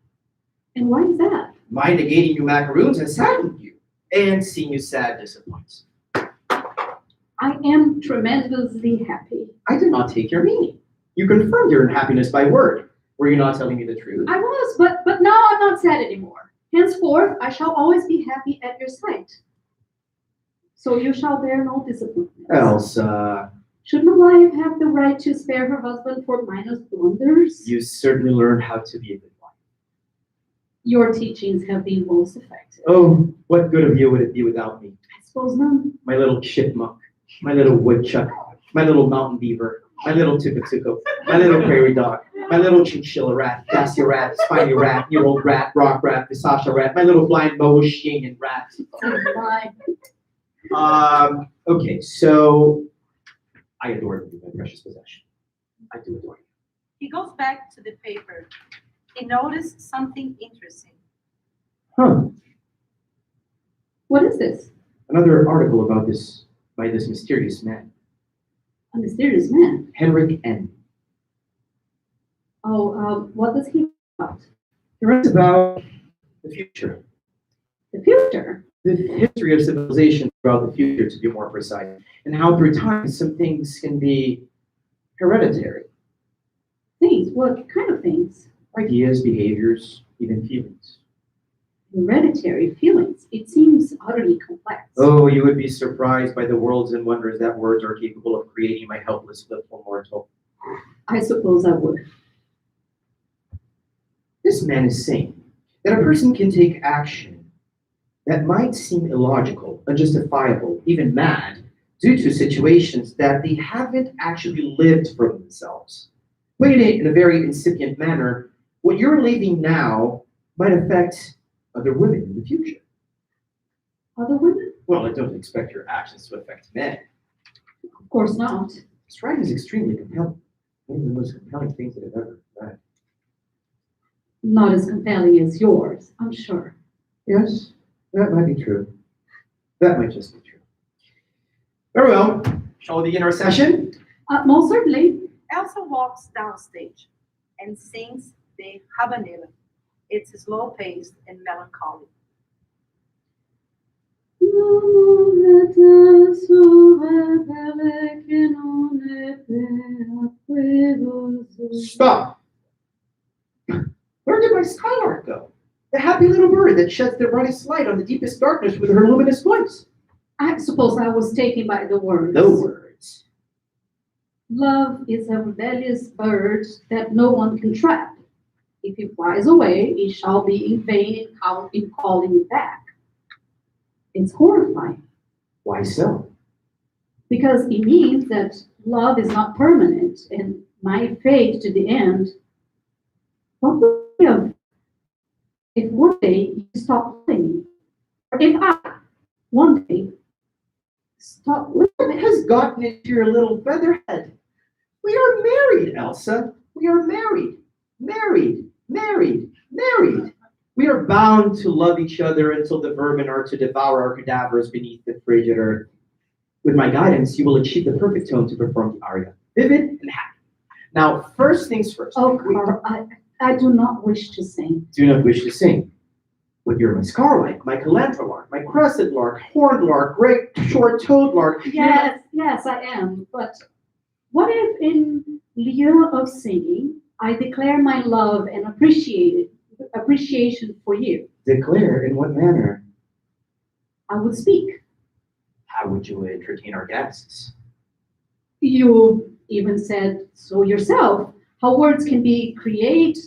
And why is that? My negating you macaroons has saddened you, and seeing you sad disappoints. I am tremendously happy. I did not take your meaning. You confirmed your unhappiness by word. Were you not telling me the truth? I was, but now I'm not sad anymore. Henceforth, I shall always be happy at your sight. So you shall bear no disappointment. Elsa, Shouldn't a wife have the right to spare her husband for minor blunders? you certainly learned how to be a good wife. Your teachings have been most effective. Oh, what good of you would it be without me? I suppose none. My little chipmunk, my little woodchuck, my little mountain beaver, my little tuka-tuka, my little prairie dog, my little chinchilla rat, Dacia rat, spiny rat, year old rat, rock rat, Visasha rat, my little blind Moshing rat. Bye. Okay, so I adore you, my precious possession. I do adore you. He goes back to the paper. He noticed something interesting. Huh, What is this? another article about this, by this mysterious man, A mysterious man. Henrik N. Oh, what does he about? He writes about the future, The future. the history of civilization throughout the future, to be more precise, and how through time some things can be hereditary. Things. What kind of things? Ideas, behaviors, even feelings. Hereditary feelings. It seems utterly complex. Oh, you would be surprised by the worlds and wonders that words are capable of creating, my helpless little mortal. I suppose I would. This man is saying that a person can take action that might seem illogical, unjustifiable, even mad, due to situations that they haven't actually lived for themselves. Putting it in a very incipient manner, what you're living now might affect other women in the future. Other women? Well, I don't expect your actions to affect men. Of course not. This writing is extremely compelling. One of the most compelling things that I've ever read. Not as compelling as yours, I'm sure. Yes, that might be true. That might just be true. Very well. Shall we begin our session? Most certainly. Elsa walks downstage and sings the habanera. It's slow-paced and melancholy. Stop! Where did my skylark go? The happy little bird that sheds the brightest light on the deepest darkness with her luminous voice. I suppose I was taken by the words. The words. Love is a rebellious bird that no one can trap. If it flies away, it shall be in vain in calling it back. It's horrifying Why so? because it means that love is not permanent and my fate to the end. What would you have if one day you stop loving me? Or if I, one day, stop living? What has gotten into your little featherhead? We are married, Elsa. We are married. Married. Married. Married. We are bound to love each other until the vermin are to devour our cadavers beneath the frigid earth. With my guidance, you will achieve the perfect tone to perform the aria, vivid and happy. Now, first things first. Oh, Carl, I do not wish to sing. Do not wish to sing. But you're my scarlark, my calantha lark, my crescent lark, horned lark, great short-toed lark. Yes, yes, I am. But what if in lieu of singing, I declare my love and appreciation for you? Declare in what manner? I would speak. How would you entertain our guests? You even said so yourself. How words can create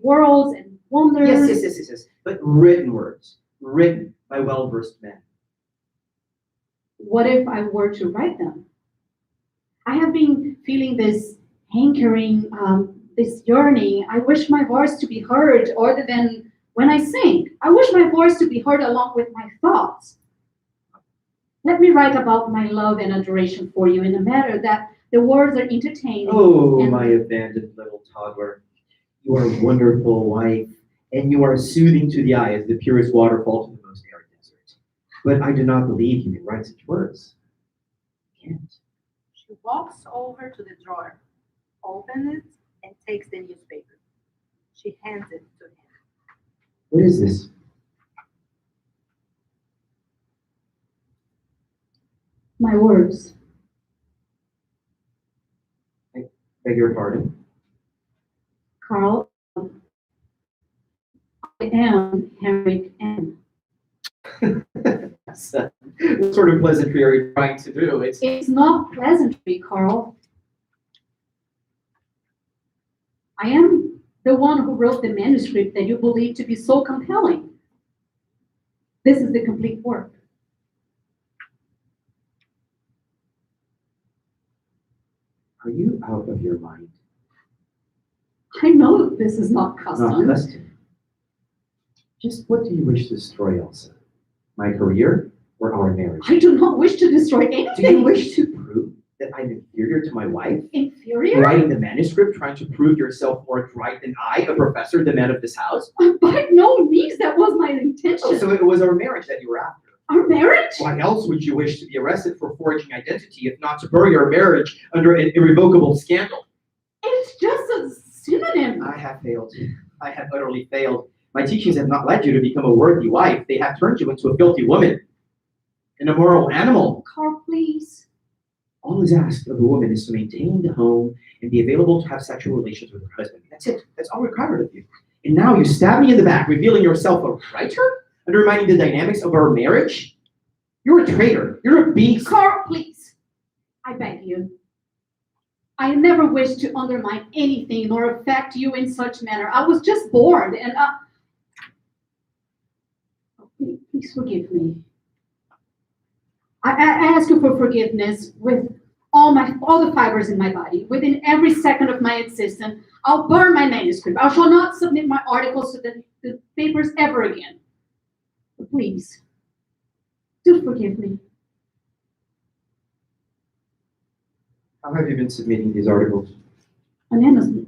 worlds and wonders. Yes. But written words, written by well-versed men. What if I were to write them? I have been feeling this hankering, this yearning. I wish my voice to be heard other than when I sing. I wish my voice to be heard along with my thoughts. Let me write about my love and adoration for you in a manner that the words are entertaining. Oh, and my abandoned little toddler. You are a wonderful wife, and you are soothing to the eye as the purest waterfall to the most arid desert. But I do not believe you can write such words. You can't. She walks over to the drawer, opens it, and takes the newspaper. She hands it to him. What is this? my words. Beg your pardon? Carl, I am Henrik M. What sort of pleasantry are you trying to do? It's not pleasantry, Carl. I am the one who wrote the manuscript that you believe to be so compelling. This is the complete work. Are you out of your mind? I know this is not Not custom. custom. Just what do you wish to destroy, Elsa? My career or our marriage? I do not wish to destroy Do you anything. wish to prove that I'm inferior to my wife? Inferior? Writing the manuscript, trying to prove yourself more adroit than I, a professor, the man of this house? By no means that was my intention. Oh, so it was our marriage that you were after. Our marriage? Why else would you wish to be arrested for forging identity, if not to bury our marriage under an irrevocable scandal? It's just a synonym. I have failed. I have utterly failed. My teachings have not led you to become a worthy wife. They have turned you into a filthy woman, an immoral animal. Carl, please. All is asked of a woman is to maintain the home and be available to have sexual relations with her husband. That's it. That's all required of you. And now you stab me in the back, revealing yourself a writer, undermining the dynamics of our marriage. You're a traitor. You're a beast. Carl, please. I beg you. I never wished to undermine anything nor affect you in such manner. I was just bored and please forgive me. I ask you for forgiveness with all the fibers in my body. Within every second of my existence, I'll burn my manuscript. I shall not submit my articles to the papers ever again. But please, do forgive me. How have you been submitting these articles? Anonymously.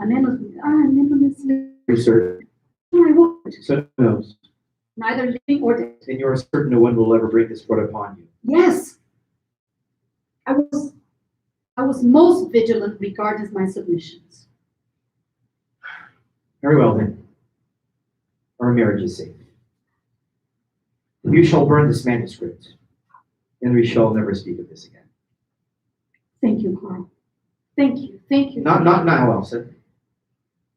You're certain. I won't. So who knows? Neither living or dead. And you're certain no one will ever bring this fraud upon you. Yes. I was most vigilant regarding my submissions. Very well then. Our marriage is safe. You shall burn this manuscript, and we shall never speak of this again. Thank you, Carl. Thank you, thank you. Not now, Elsa.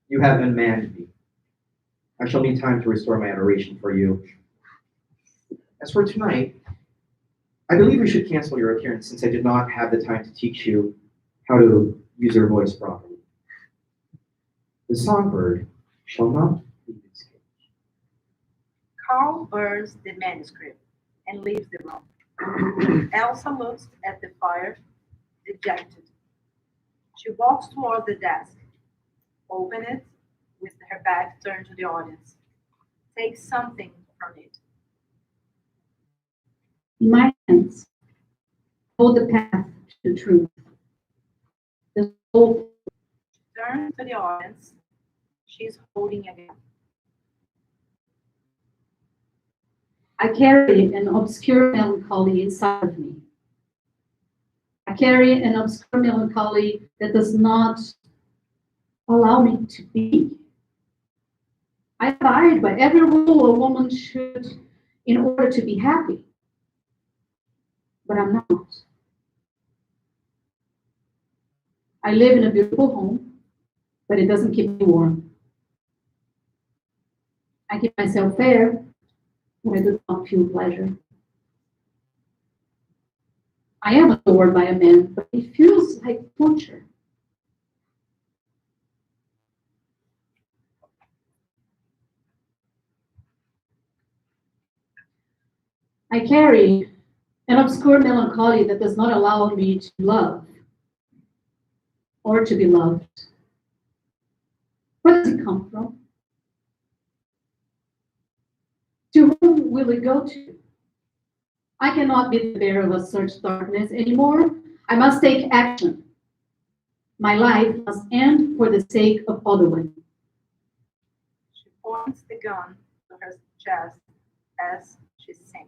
You have unmanned me. I shall need time to restore my adoration for you. As for tonight, I believe we should cancel your appearance since I did not have the time to teach you how to use your voice properly. The songbird shall not leave its cage. Carl burns the manuscript and leaves the room. Elsa looks at the fire, dejected. She walks toward the desk, opens it with her back turned to the audience, takes something from it. In my hands, hold the path to truth. The soul. Turns to the audience. She's holding a gun. I carry an obscure melancholy inside of me. I carry an obscure melancholy that does not allow me to be. I abide by every rule a woman should in order to be happy. But I'm not. I live in a beautiful home, but it doesn't keep me warm. I keep myself fair, but I do not feel pleasure. I am adored by a man, but it feels like torture. I carry an obscure melancholy that does not allow me to love or to be loved. Where does it come from? To whom will it go to? I cannot be the bearer of such darkness anymore. I must take action. My life must end for the sake of other women. She points the gun to her chest as she sings.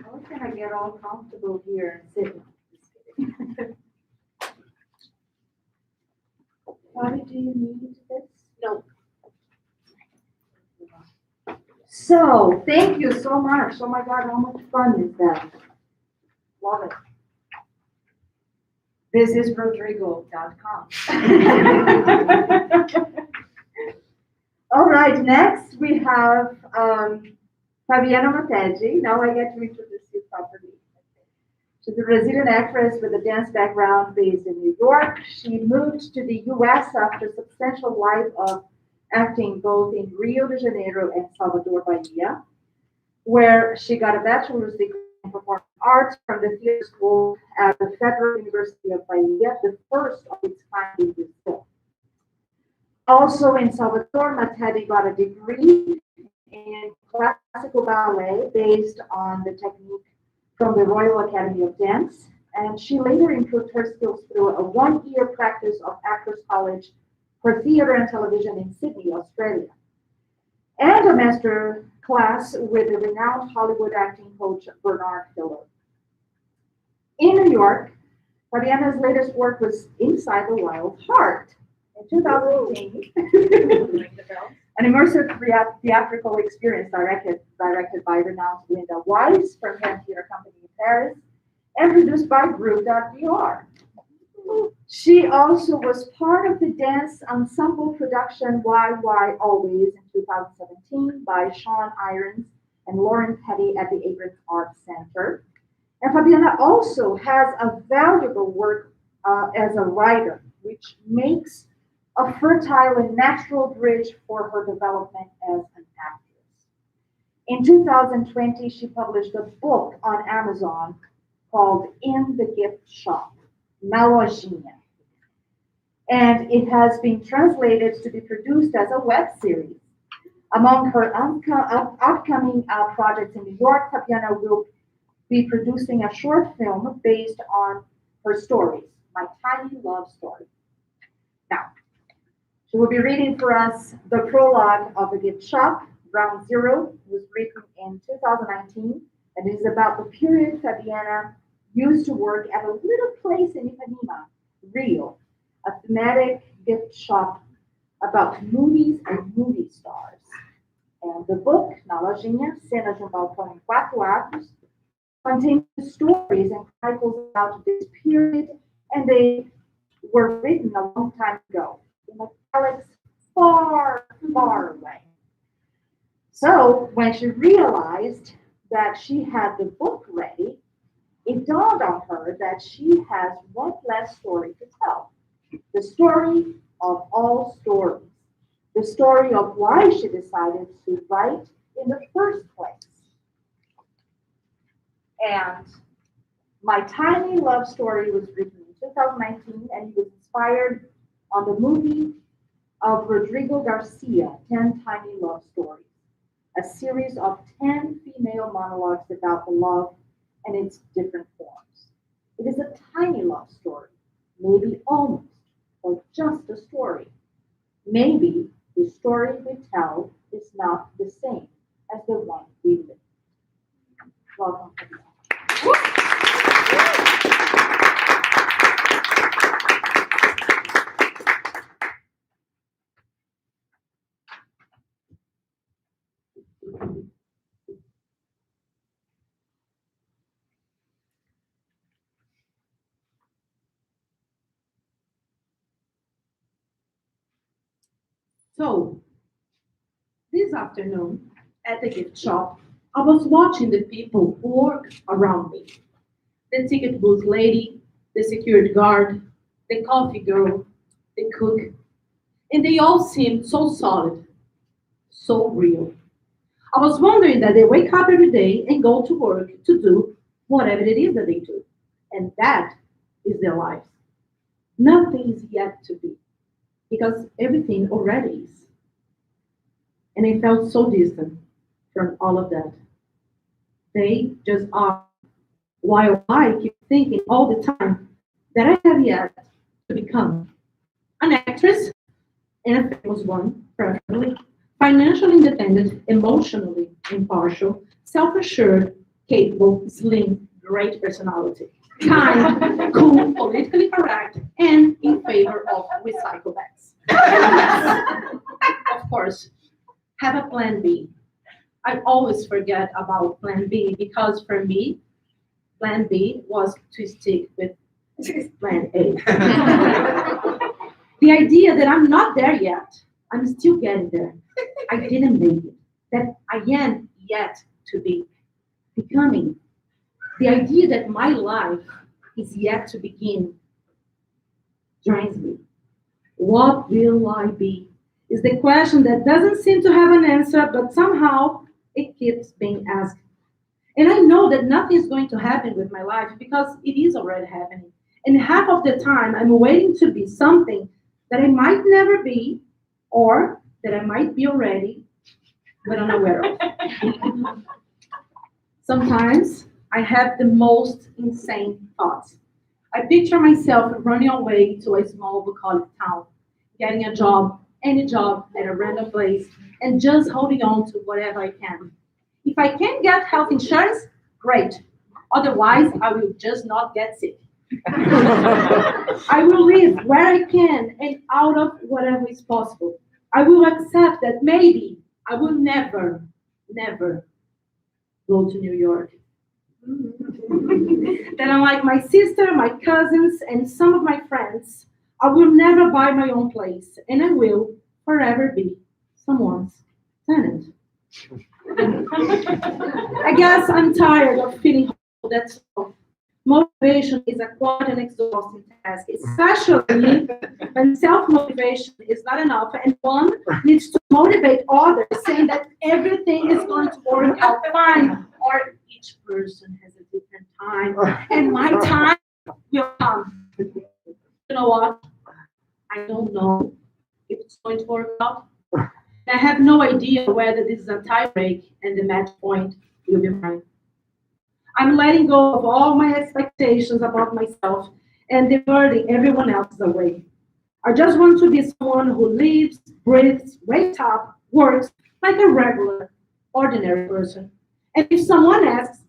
How can I get all comfortable here and sit? Why do you need this? No. So, thank you so much. Oh my God, how much fun is that? Love it. This is Rodrigo.com. All right, next we have Fabiano Mataji. Now I get to introduce you properly. She's a Brazilian actress with a dance background based in New York. She moved to the US after a substantial life of acting both in Rio de Janeiro and Salvador, Bahia, where she got a bachelor's degree in performing arts from the theater school at the Federal University of Bahia, the first of its kind in Brazil. Also in Salvador, Mattedi got a degree in classical ballet based on the technique from the Royal Academy of Dance, and she later improved her skills through a one-year practice of Actors College for Theatre and Television in Sydney, Australia, and a master class with the renowned Hollywood acting coach Bernard Hiller. In New York, Fabiana's latest work was Inside the Wild Heart. In 2018, an immersive theatrical experience directed by renowned Linda Weiss from Hem Theatre Company in Paris and produced by Group.br. She also was part of the dance ensemble production Why Always in 2017 by Sean Irons and Lauren Petty at the Abrams Arts Center. And Fabiana also has a valuable work as a writer, which makes a fertile and natural bridge for her development as an actress. In 2020, she published a book on Amazon called In the Gift Shop, Lojinha. and it has been translated to be produced as a web series. Among her upcoming projects in New York, Fabiana will be producing a short film based on her stories, My Tiny Love Story. Now, she will be reading for us the prologue of The Gift Shop. Round Zero was written in 2019, and it is about the period Fabiana used to work at a little place in Ipanema, Rio, a thematic gift shop about movies and movie stars. And the book, Na Lojinha, Cenas de Balcão em 4 atos, contains stories and chronicles about this period, and they were written a long time ago in a galaxy far, far away. So when she realized that she had the book ready, it dawned on her that she has one last story to tell. The story of all stories. The story of why she decided to write in the first place. And My Tiny Love Story was written in 2019, and it was inspired on the movie of Rodrigo Garcia, 10 Tiny Love Stories, a series of 10 female monologues about the love and its different forms. It is a tiny love story, maybe almost, or just a story. Maybe the story we tell is not the same as the one we live. Welcome, Fabiana. So, this afternoon at the gift shop, I was watching the people who work around me. The ticket booth lady, the security guard, the coffee girl, the cook, and they all seemed so solid, so real. I was wondering that they wake up every day and go to work to do whatever it is that they do. And that is their lives. Nothing is yet to be, because everything already is. And I felt so distant from all of that. They just are, while I keep thinking all the time that I have yet to become an actress, and a famous one, preferably, financially independent, emotionally impartial, self-assured, capable, slim, great personality, kind, cool, politically correct, and in favor of recycle bags. Of course, have a plan B. I always forget about plan B because for me, plan B was to stick with plan A. The idea that I'm not there yet, I'm still getting there. I didn't make it, that I am yet to be becoming. The idea that my life is yet to begin drains me. What will I be? Is the question that doesn't seem to have an answer, but somehow it keeps being asked. And I know that nothing is going to happen with my life because it is already happening. And half of the time, I'm waiting to be something that I might never be, or that I might be already, but unaware of. Sometimes I have the most insane thoughts. I picture myself running away to a small bucolic town, getting a job, any job at a random place, and just holding on to whatever I can. If I can get health insurance, great. Otherwise, I will just not get sick. I will live where I can and out of whatever is possible. I will accept that maybe I will never, never go to New York. That unlike my sister, my cousins, and some of my friends, I will never buy my own place, and I will forever be someone's tenant. I guess I'm tired of feeling whole, that's all. Motivation is a quite an exhausting task, especially when self-motivation is not enough and one needs to motivate others, saying that everything is going to work out fine, or each person has a different time, and my time will come. You know what? I don't know if it's going to work out. I have no idea whether this is a tie break and the match point will be mine. I'm letting go of all my expectations about myself and diverting everyone else away. I just want to be someone who lives, breathes, wakes up, works like a regular, ordinary person. And if someone asks,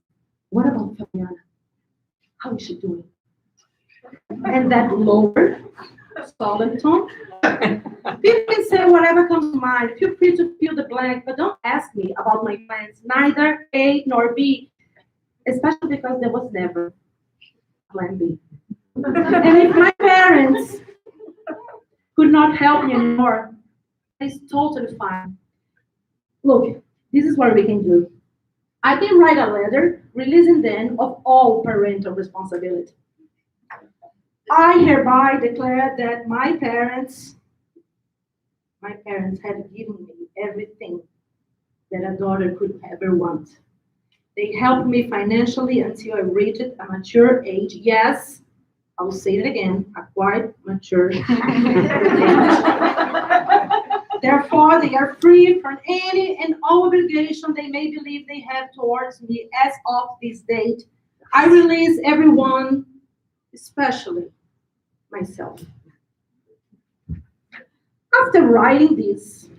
what about Fabiana? How is she doing? And that lower, solid tone. People can say whatever comes to mind. Feel free to fill the blank, but don't ask me about my plans, neither A nor B, especially because there was never plan B. And if my parents could not help me anymore, it's totally fine. Look, this is what we can do. I can write a letter releasing them of all parental responsibility. I hereby declare that my parents have given me everything that a daughter could ever want. They helped me financially until I reached a mature age. Yes, I'll say it again, a quite mature age. Therefore, they are free from any and all obligation they may believe they have towards me as of this date. I release everyone, especially myself. After writing this,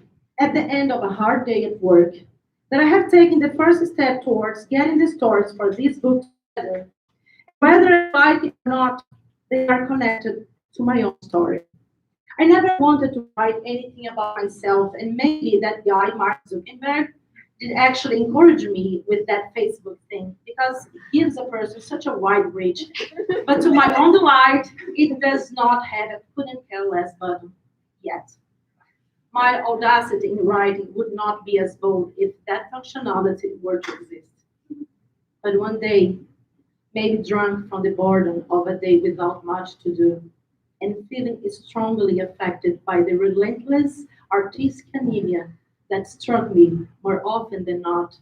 at the end of a hard day at work, that I have taken the first step towards getting the stories for this book together. Whether I like it or not, they are connected to my own story. I never wanted to write anything about myself, and maybe that guy, Mark Zuckerberg, did actually encourage me with that Facebook thing, because it gives a person such a wide reach. But to my own delight, it does not have a couldn't care less button yet. My audacity in writing would not be as bold if that functionality were to exist. But one day, maybe drunk from the boredom of a day without much to do, and feeling strongly affected by the relentless artistic anemia that struck me more often than not,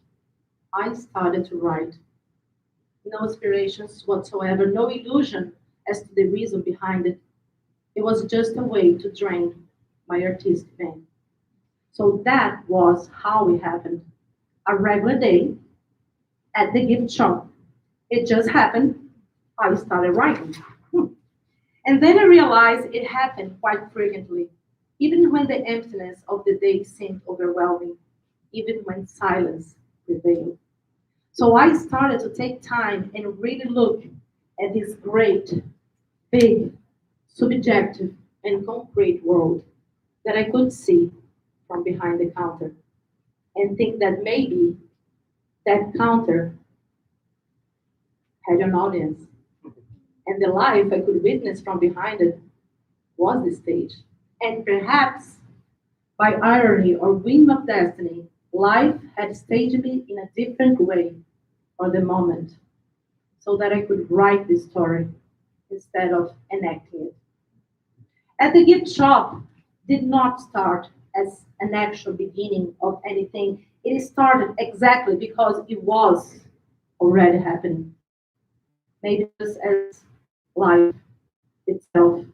I started to write. No inspirations whatsoever, no illusion as to the reason behind it. It was just a way to drain my artistic vein. So that was how it happened. A regular day at the gift shop. It just happened. I started writing. And then I realized it happened quite frequently, even when the emptiness of the day seemed overwhelming, even when silence prevailed. So I started to take time and really look at this great, big, subjective, and concrete world that I could see from behind the counter, and think that maybe that counter had an audience, and the life I could witness from behind it was the stage. And perhaps, by irony or whim of destiny, life had staged me in a different way for the moment, so that I could write this story instead of enacting it. At the gift shop did not start as an actual beginning of anything. It started exactly because it was already happening. Maybe just as life itself.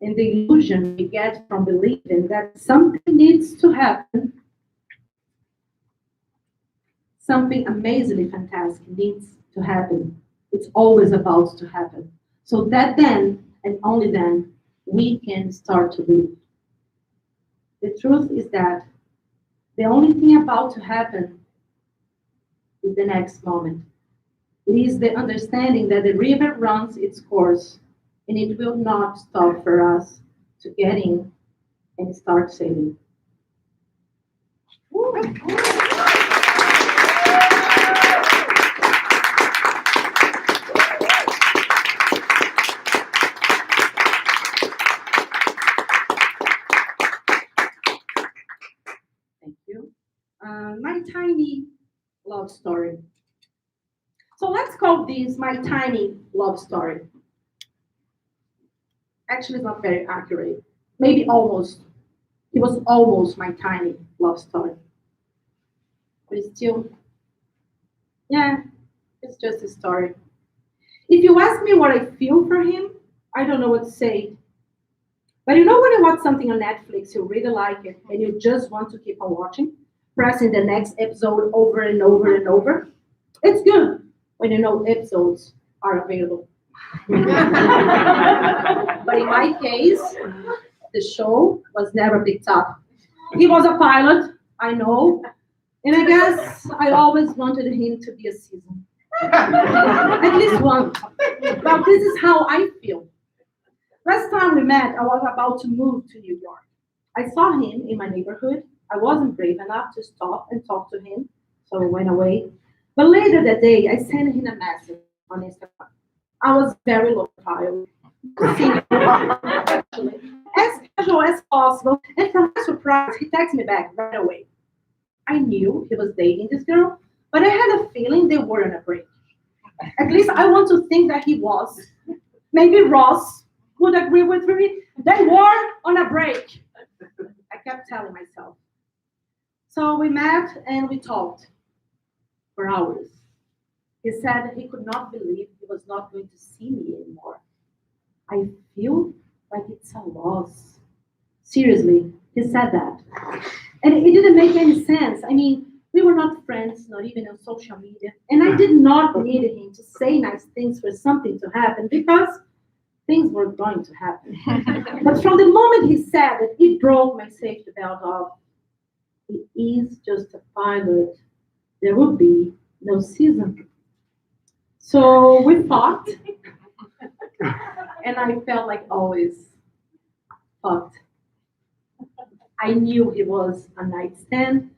And the illusion we get from believing that something needs to happen, something amazingly fantastic needs to happen. It's always about to happen. So that then, and only then, we can start to live. The truth is that the only thing about to happen is the next moment. It is the understanding that the river runs its course, and it will not stop for us to get in and start sailing. Thank you. My tiny love story. So let's call this my tiny love story. Actually, it's not very accurate. Maybe almost. It was almost my tiny love story. But it's still, yeah, it's just a story. If you ask me what I feel for him, I don't know what to say. But you know when you watch something on Netflix, you really like it, and you just want to keep on watching, pressing the next episode over and over and over? It's good when you know episodes are available. But in my case, the show was never picked up. He was a pilot, I know, and I guess I always wanted him to be a season. At least one. But this is how I feel. Last time we met, I was about to move to New York. I saw him in my neighborhood. I wasn't brave enough to stop and talk to him, so I went away. But later that day, I sent him a message on Instagram. I was very low profile, actually, as casual as possible, and from my surprise, he texted me back right away. I knew he was dating this girl, but I had a feeling they were on a break. At least I want to think that he was. Maybe Ross would agree with me. They were on a break. I kept telling myself. So we met and we talked for hours. He said he could not believe he was not going to see me anymore. I feel like it's a loss. Seriously, he said that. And it didn't make any sense. I mean, we were not friends, not even on social media. And I did not need him to say nice things for something to happen because things were going to happen. But from the moment he said it, it broke my safety belt off. He is just a pilot. There would be no season. So we fought. And I felt like always fucked. I knew he was a nightstand,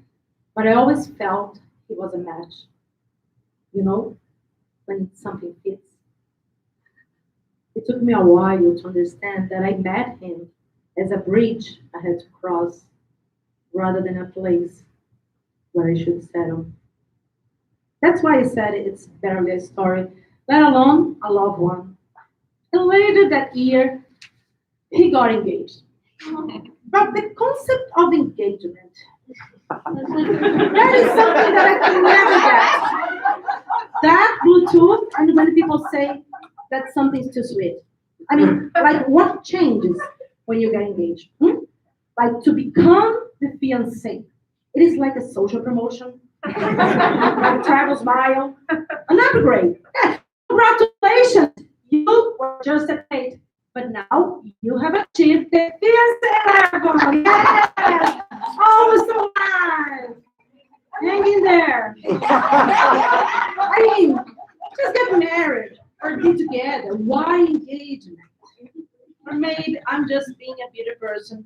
but I always felt he was a match. You know, when something fits. It took me a while to understand that I met him as a bridge I had to cross rather than a place where I should settle. That's why I said it's barely a story, let alone a loved one. And later that year, he got engaged. But the concept of engagement, that is something that I can never get. That Bluetooth, and when people say that something's too sweet. I mean, like what changes when you get engaged? Like to become the fiancé. It is like a social promotion, like a travel smile, an upgrade. Yeah, congratulations, you were just a date. But now you have achieved the fiancé level. Yes! Oh, so nice. Hang in there. I mean, just get married or be together. Why engagement? Or maybe I'm just being a bitter person,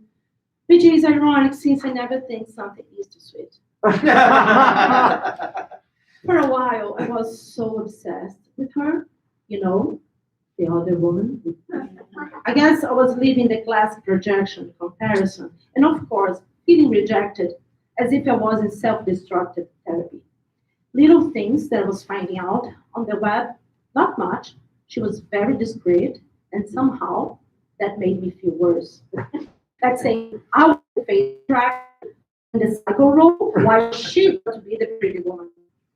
which is ironic since I never think something is too sweet. For a while, I was so obsessed with her, you know, the other woman. I guess I was living the classic projection, comparison, and of course, feeling rejected as if I was in self-destructive therapy. Little things that I was finding out on the web, not much. She was very discreet, and somehow that made me feel worse. Like saying, I was the face track in the psycho role, while she got to be the pretty woman.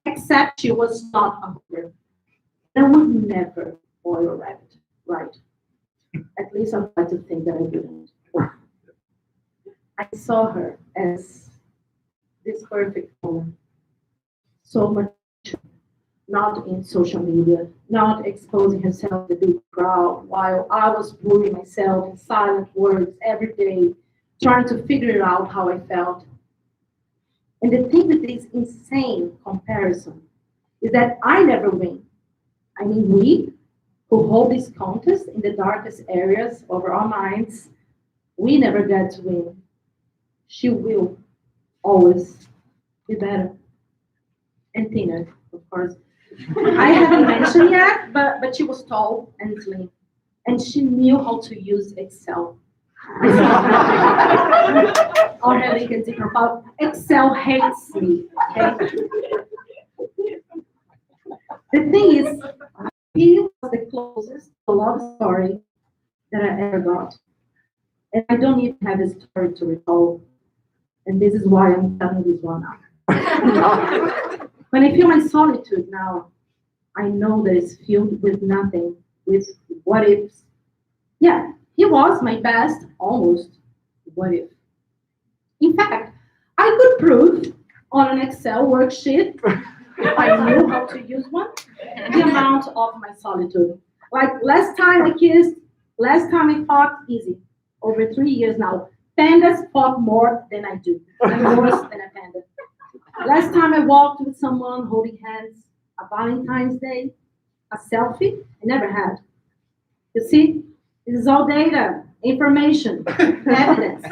Except she was not a hooker. I would never boil a rabbit, right? At least I like to think that I didn't. I saw her as this perfect woman. So much, not in social media, not exposing herself to the big crowd, while I was bullying myself in silent words every day, trying to figure out how I felt. And the thing with this insane comparison is that I never win. I mean, we who hold this contest in the darkest areas of our minds, we never get to win. She will always be better and thinner, of course. I haven't mentioned yet, but she was tall and slim, and she knew how to use Excel. Already you can see profile. Excel hates me. Okay? The thing is, he was the closest to a love story that I ever got. And I don't even have a story to recall. And this is why I'm telling this one now. When I feel my solitude now, I know that it's filled with nothing, with what ifs. Yeah, He was my best, almost. What if? In fact, I could prove on an Excel worksheet, if I knew how to use one, the amount of my solitude. Like last time I kissed, last time I fought, easy. Over 3 years now. Pandas fought more than I do. I'm worse than a panda. Last time I walked with someone holding hands, a Valentine's Day, a selfie, I never had. You see, this is all data, information, evidence.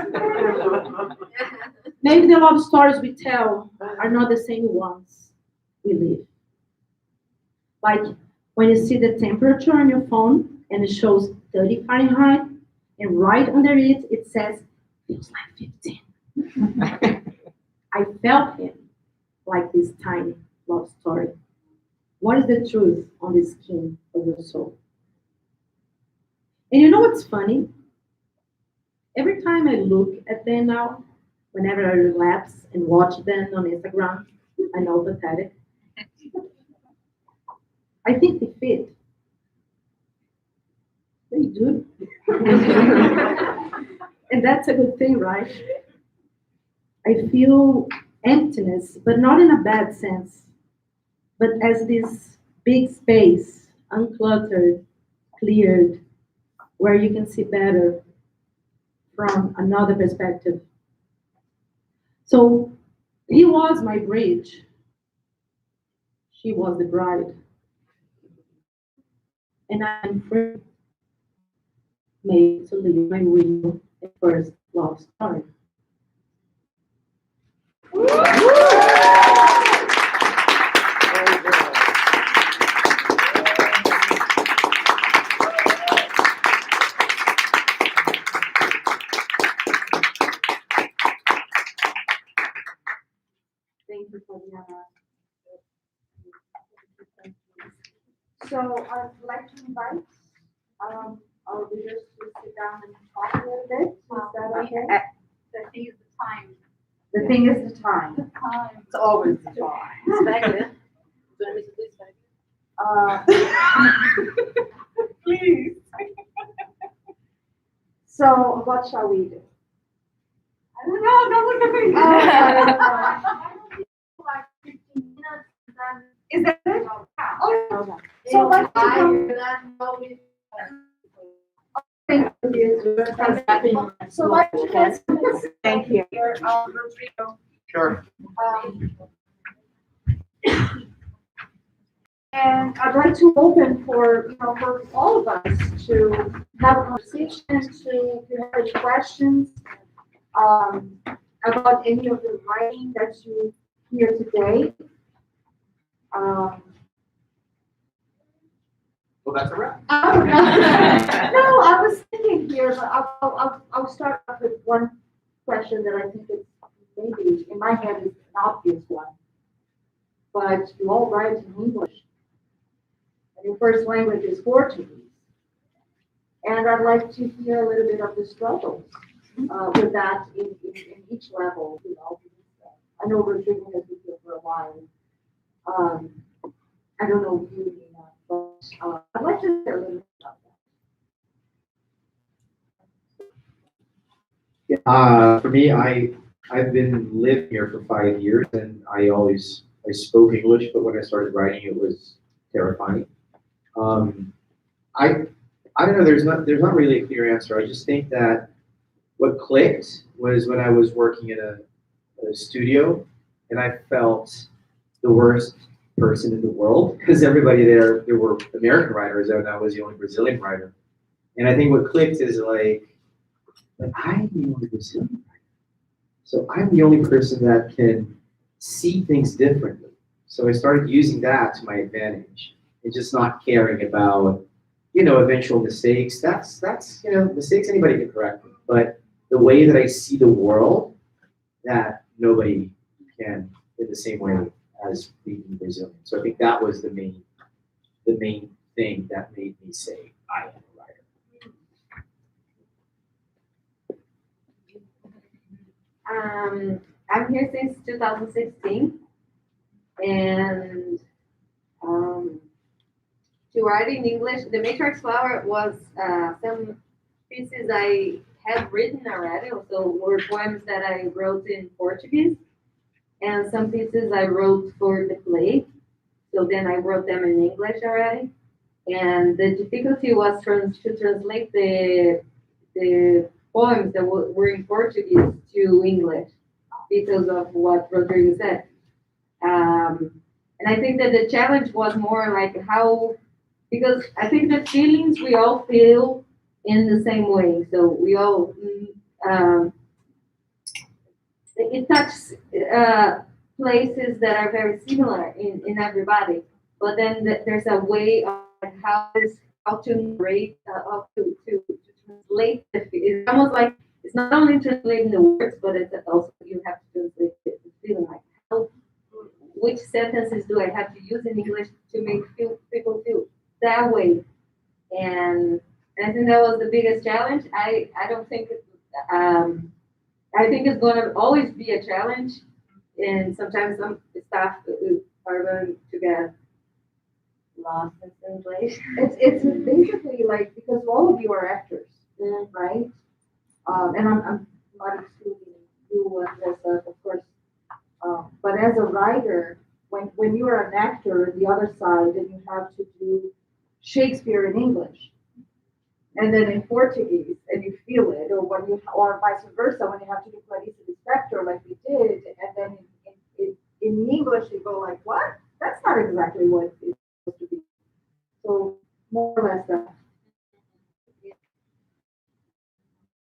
Maybe the love stories we tell are not the same ones we live. Like when you see the temperature on your phone and it shows 30 Fahrenheit, and right under it, it says, feels like 15. I felt him like this tiny love story. What is the truth on the skin of your soul? And you know what's funny? Every time I look at them now, whenever I relapse and watch them on Instagram, I know pathetic. I think they fit. They do. And that's a good thing, right? I feel emptiness, but not in a bad sense, but as this big space, uncluttered, cleared, where you can see better from another perspective. So he was my bridge. She was the bride. And I'm free, made to live my real and first love story. Thank you, Fabiana. So I'd like to invite our leaders to sit down and talk a little bit. Is that okay? The thing is the time. The thing is the time. It's always the time. It's back there. Please. So what shall we do? I don't know. Don't look at me. Like 15 minutes, then. Is that it? Oh, so let's So let's Thank you. Rodrigo. Sure. And I'd like to open for for all of us to have a conversation, to if you have any questions about any of the writing that you hear today. Well, that's a wrap. No, I was thinking here, but I'll start off with one question that I think is maybe in my head is an obvious one. But you all write in English, and your first language is Portuguese. And I'd like to hear a little bit of the struggles with that in each level. I know Rodrigo has been here for a while. I don't know you, Nina, but I'd like to hear a little bit about that. For me, I've been living here for 5 years, and I spoke English, but when I started writing, it was terrifying. I don't know. There's not really a clear answer. I just think that what clicked was when I was working in a studio, and I felt the worst person in the world because everybody there were American writers, and I was the only Brazilian writer. And I think what clicked is like I'm the only Brazilian writer, so I'm the only person that can see things differently. So I started using that to my advantage and just not caring about eventual mistakes. That's mistakes anybody can correct them, but the way that I see the world, that nobody can in the same way as being Brazilian. So I think that was the main thing that made me say I am a writer. I'm here since 2016, and to write in English, the Matriarch flower was some pieces I have written already, so were poems that I wrote in Portuguese, and some pieces I wrote for the play. So then I wrote them in English already. And the difficulty was to translate the poems that were in Portuguese to English because of what Rodrigo said. And I think that the challenge was more like how, because I think the feelings we all feel in the same way. So we all, it touches places that are very similar in everybody. But then there's a way of how to narrate, how to translate it's almost like it's not only translating the words, but it's also you have to translate the feeling, like how, which sentences do I have to use in English to make people feel that way. And I think that was the biggest challenge. I don't think I think it's going to always be a challenge, and sometimes some staff are going to get lost in translation. It's basically like, because all of you are actors, right? And I'm not excluding you as of course, but as a writer, when you are an actor, the other side, and you have to do Shakespeare in English, and then in Portuguese, and you feel it, or vice versa, when you have to do Clarice Lispector like we did, and then in English you go like, what? That's not exactly what it's supposed to be. So more or less that.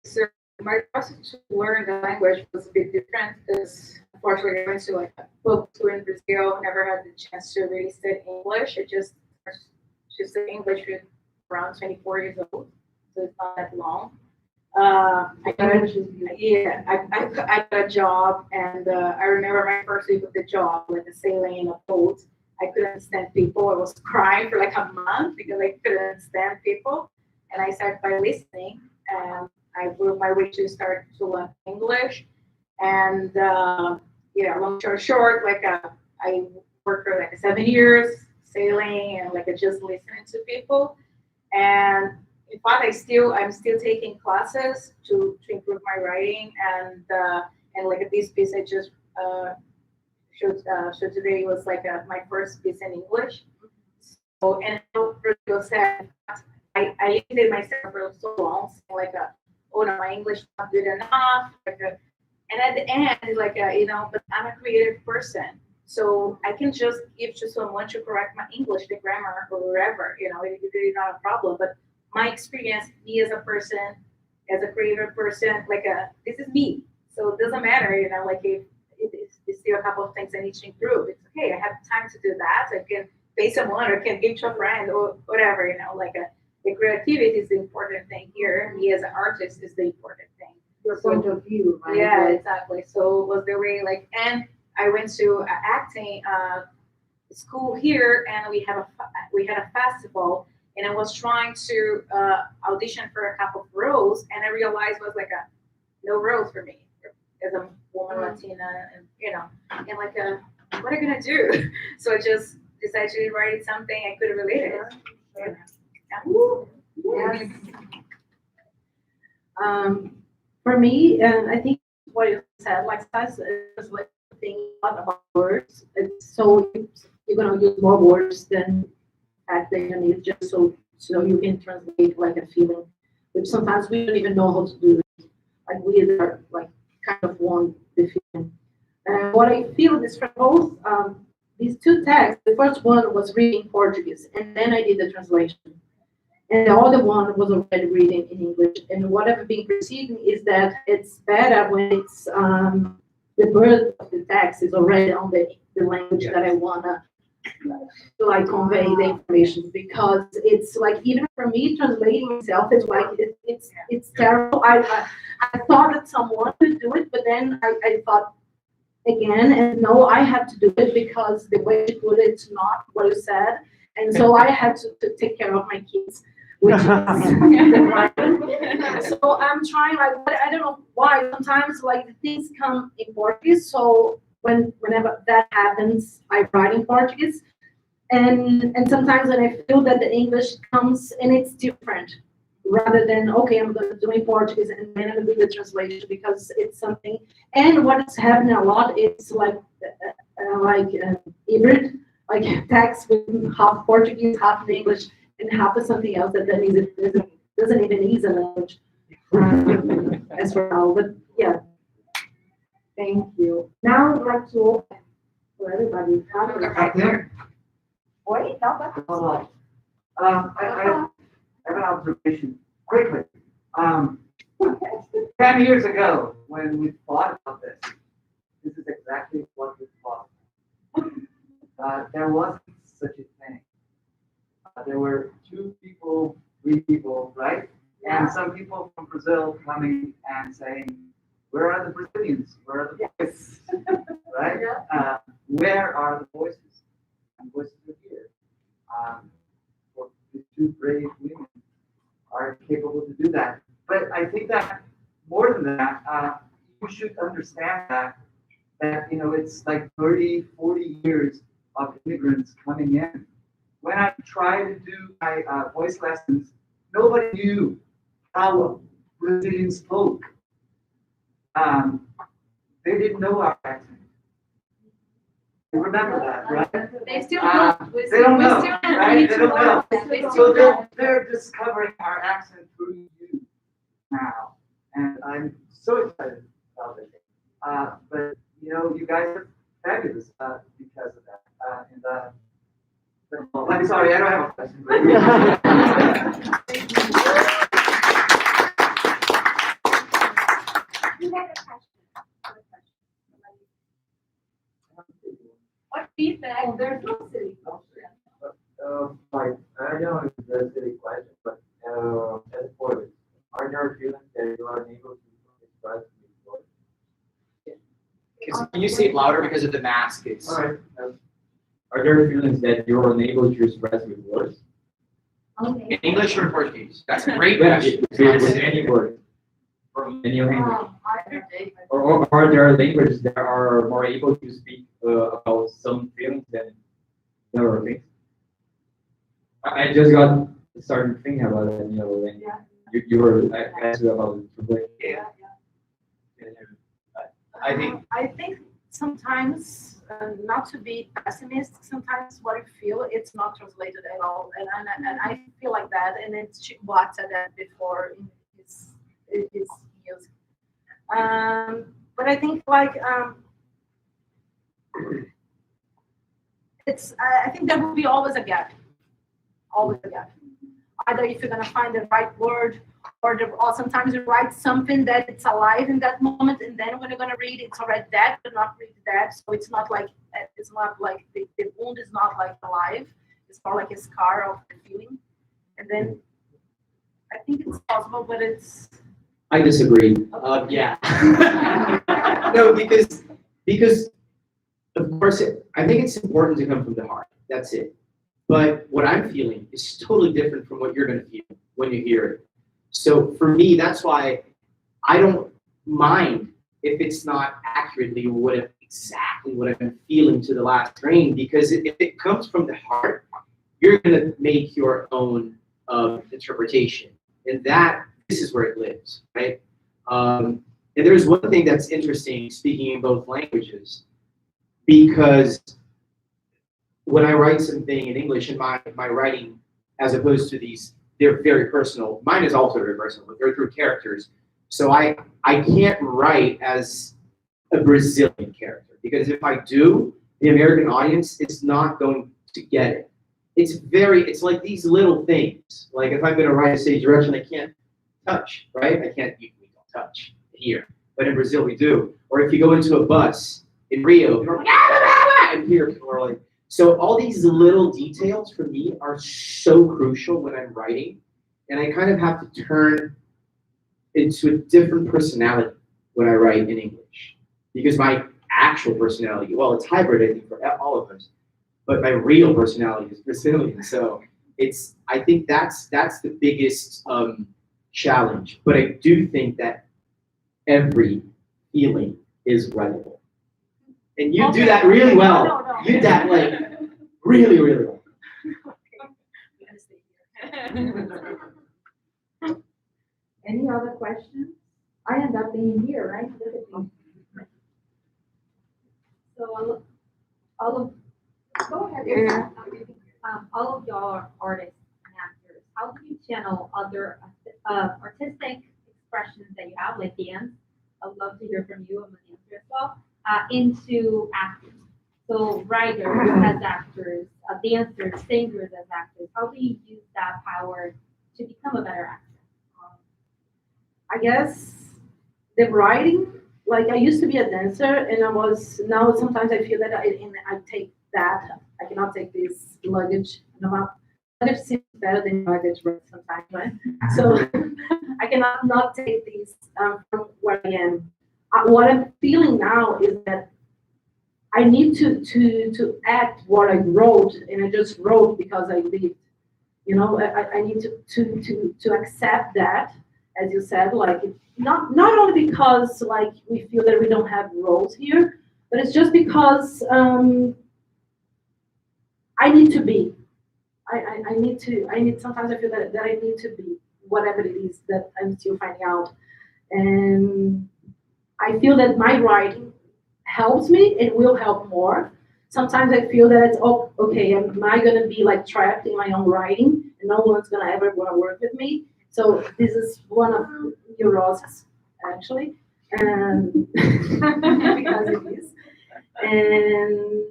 So my process to learn the language was a bit different because unfortunately I went to like a public school in Brazil, never had the chance to really study English. I just studied English with around 24 years old, so it's not that long. I got a job, and I remember my first week of the job, like sailing in a boat. I couldn't understand people. I was crying for like a month because I couldn't understand people. And I started by listening, and I worked my way to start to learn English. And long story short, I worked for like 7 years sailing and like just listening to people. And in fact, I'm still taking classes to improve my writing, and like this piece I just showed today was like my first piece in English. So, and Rodrigo said, I limited myself for so long, saying like, oh no, my English is not good enough. And at the end, like, but I'm a creative person. So I can just give to someone to correct my English, the grammar, or whatever, it's really not a problem. But my experience, me as a person, as a creative person, this is me. So it doesn't matter, if it's still a couple of things I need to improve. It's okay, I have time to do that. I can pay someone or can give to a friend or whatever, the creativity is the important thing here. Me as an artist is the important thing. Your point of view, right? Yeah, exactly. So it was the way, and I went to acting school here, and we had a festival, and I was trying to audition for a couple of roles, and I realized it was no roles for me as a woman, Latina, and what are you gonna do? So I just decided to write something I could relate it. Yes. For me, and I think what you said, Stas, is like thinking a lot about words. So you're gonna use more words than back then. It's just so you can translate like a feeling, which sometimes we don't even know how to do it. Like we are like kind of want the feeling. And what I feel is from both these two texts. The first one was reading Portuguese, and then I did the translation. And the other one was already reading in English. And what I've been perceiving is that it's better when it's the birth of the text is already on the language that I wanna convey the information, because it's like, even for me translating myself is like it's terrible. I thought that someone could do it, but then I thought again, and no, I have to do it because the way you put it's not what you said, and so I had to take care of my kids, which is the writing. So I'm trying, I don't know why sometimes the things come in Portuguese, so whenever that happens, I write in Portuguese, and sometimes when I feel that the English comes and it's different, rather than, okay, I'm going to do in Portuguese and then I'm going to do the translation because it's something. And what's happening a lot, it's like hybrid, like text with half Portuguese, half in English, and half of something else that doesn't even use a language as well. But yeah. Thank you. Now I'd like to open for everybody. Oi, não, tá. Hello. I have an observation quickly. 10 years ago, when we thought about this is exactly what we thought. There wasn't such a thing. There were 2 people, 3 people, right? And some people from Brazil coming and saying, where are the Brazilians? Where are the voices? Right? Where are the voices? And voices are here. Well, the 2 brave women are capable to do that. But I think that more than that, you should understand that it's like 30, 40 years of immigrants coming in. When I tried to do my voice lessons, nobody knew how Brazilians spoke. They didn't know our accent. You remember that, right? They still don't. They don't know, still right? need They to don't know. learn. They So still don't. they're discovering our accent through you now, and I'm so excited about it. But you guys are fabulous because of that. I'm sorry, I don't have a question. You have a question. What feedback? Oh, there's no city. Like, I don't know if it's a silly question, but as for this, are there feelings that you are unable to express before? Can you say it louder because of the mask? It's All right. Are there feelings that you're unable to express with words? in English or in Portuguese. That's a great Yeah, question. with any word from any language. Or are there languages that are more able to speak about some feelings than other things? I just got started thinking about it, when you were asking about it. Yeah. I think sometimes, not to be pessimistic, sometimes what you feel, it's not translated at all. And I feel like that, and it's Chihuahua said that before in his music. But I think I think there will be always a gap. Always a gap. Either if you're gonna find the right word, or sometimes you write something that it's alive in that moment, and then when you're gonna read, it's already dead, but not really dead. So it's not like the wound is not like alive. It's more like a scar of the feeling. And then I think it's possible, but it's. I disagree. Yeah. No, because of course I think it's important to come from the heart. That's it. But what I'm feeling is totally different from what you're going to feel when you hear it. So for me, that's why I don't mind if it's not accurately exactly what I've been feeling to the last grain, because if it comes from the heart, you're going to make your own interpretation, and this is where it lives, right? And there's one thing that's interesting, speaking in both languages, because when I write something in English in my writing, as opposed to these, they're very personal. Mine is also very personal, but they're through characters. So I can't write as a Brazilian character, because if I do, the American audience is not going to get it. It's like these little things. Like if I'm going to write a stage direction, I can't touch, right? We don't touch here, but in Brazil we do. Or if you go into a bus in Rio, people are like, ah, and here people are like. So all these little details for me are so crucial when I'm writing, and I kind of have to turn into a different personality when I write in English, because my actual personality, well, it's hybrid, I think, for all of us, but my real personality is Brazilian. So I think that's the biggest challenge. But I do think that every feeling is writable. And you do that really well. No. You do that like really, really well. Any other questions? I end up being here, right? Look at me. So all of, go ahead. All of your artists and actors, how do you channel other artistic expressions that you have, like dance? I would love to hear from you. I'm an dancer as well. Into acting. So writers as actors, dancers, singers as actors. How do you use that power to become a better actor? I guess the writing, like I used to be a dancer and now sometimes I feel that I take that, I cannot take this luggage, luggage seems better than luggage right, sometimes, right? So I cannot not take this from where I am. What I'm feeling now is that I need to act what I wrote, and I just wrote because I lived. You know, I need to accept that, as you said, like not only because like we feel that we don't have roles here, but it's just because I need to be. I need sometimes I feel that I need to be whatever it is that I'm still finding out. And I feel that my writing helps me and will help more. Sometimes I feel that it's, oh, okay, am I gonna be like trapped in my own writing and no one's gonna ever wanna work with me? So this is one of neuroses, actually, and because it is. And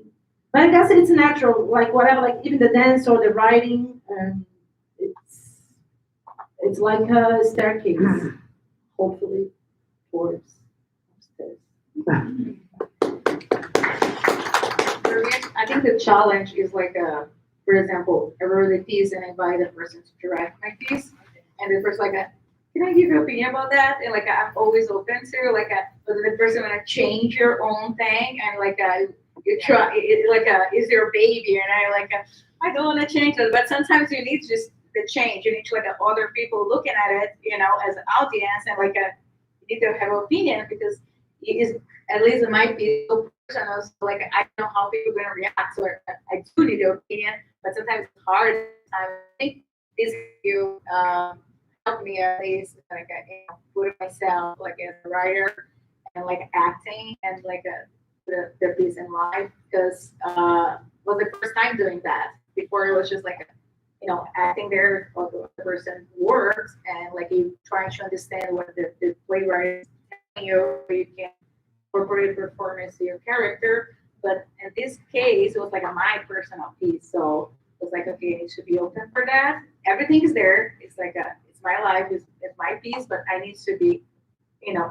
but I guess it's natural, like whatever, like even the dance or the writing, it's like a staircase, hopefully, towards upstairs. For me, I think the challenge is like for example, I wrote a piece and I invited a person to direct my piece, and the person like, can I give your opinion about that? And like I'm always open to like, but the person wanna change your own thing, and like you try it, like is your baby, and I don't want to change it, but sometimes you need just the change. You need to have other people looking at it, you know, as an audience, and like you need to have an opinion because it is, at least it might be so personal. So like I don't know how people are gonna react, so I do need an opinion, but sometimes it's hard. I think this you helped me at least like put myself like as a writer and like acting and like the piece in life, because was the first time doing that. Before it was just like acting there or the person works and like you trying to understand what the playwright is telling you, you can incorporate performance to your character. But in this case, it was like my personal piece, so it was like, okay, I need to be open for that. Everything is there. It's like it's my life, it's my piece, but I need to be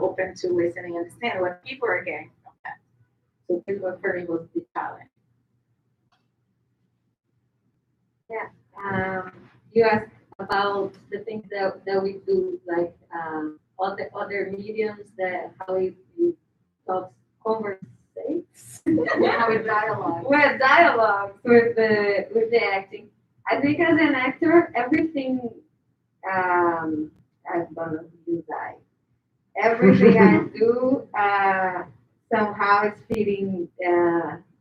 open to listening and understand what people are getting from that. So this was for me was the challenge. You asked about the things that we do, like other mediums, that how we talk, conversates, How we dialogue. with dialogue, with the acting. I think as an actor, everything I'm gonna do that. Everything I do somehow is feeding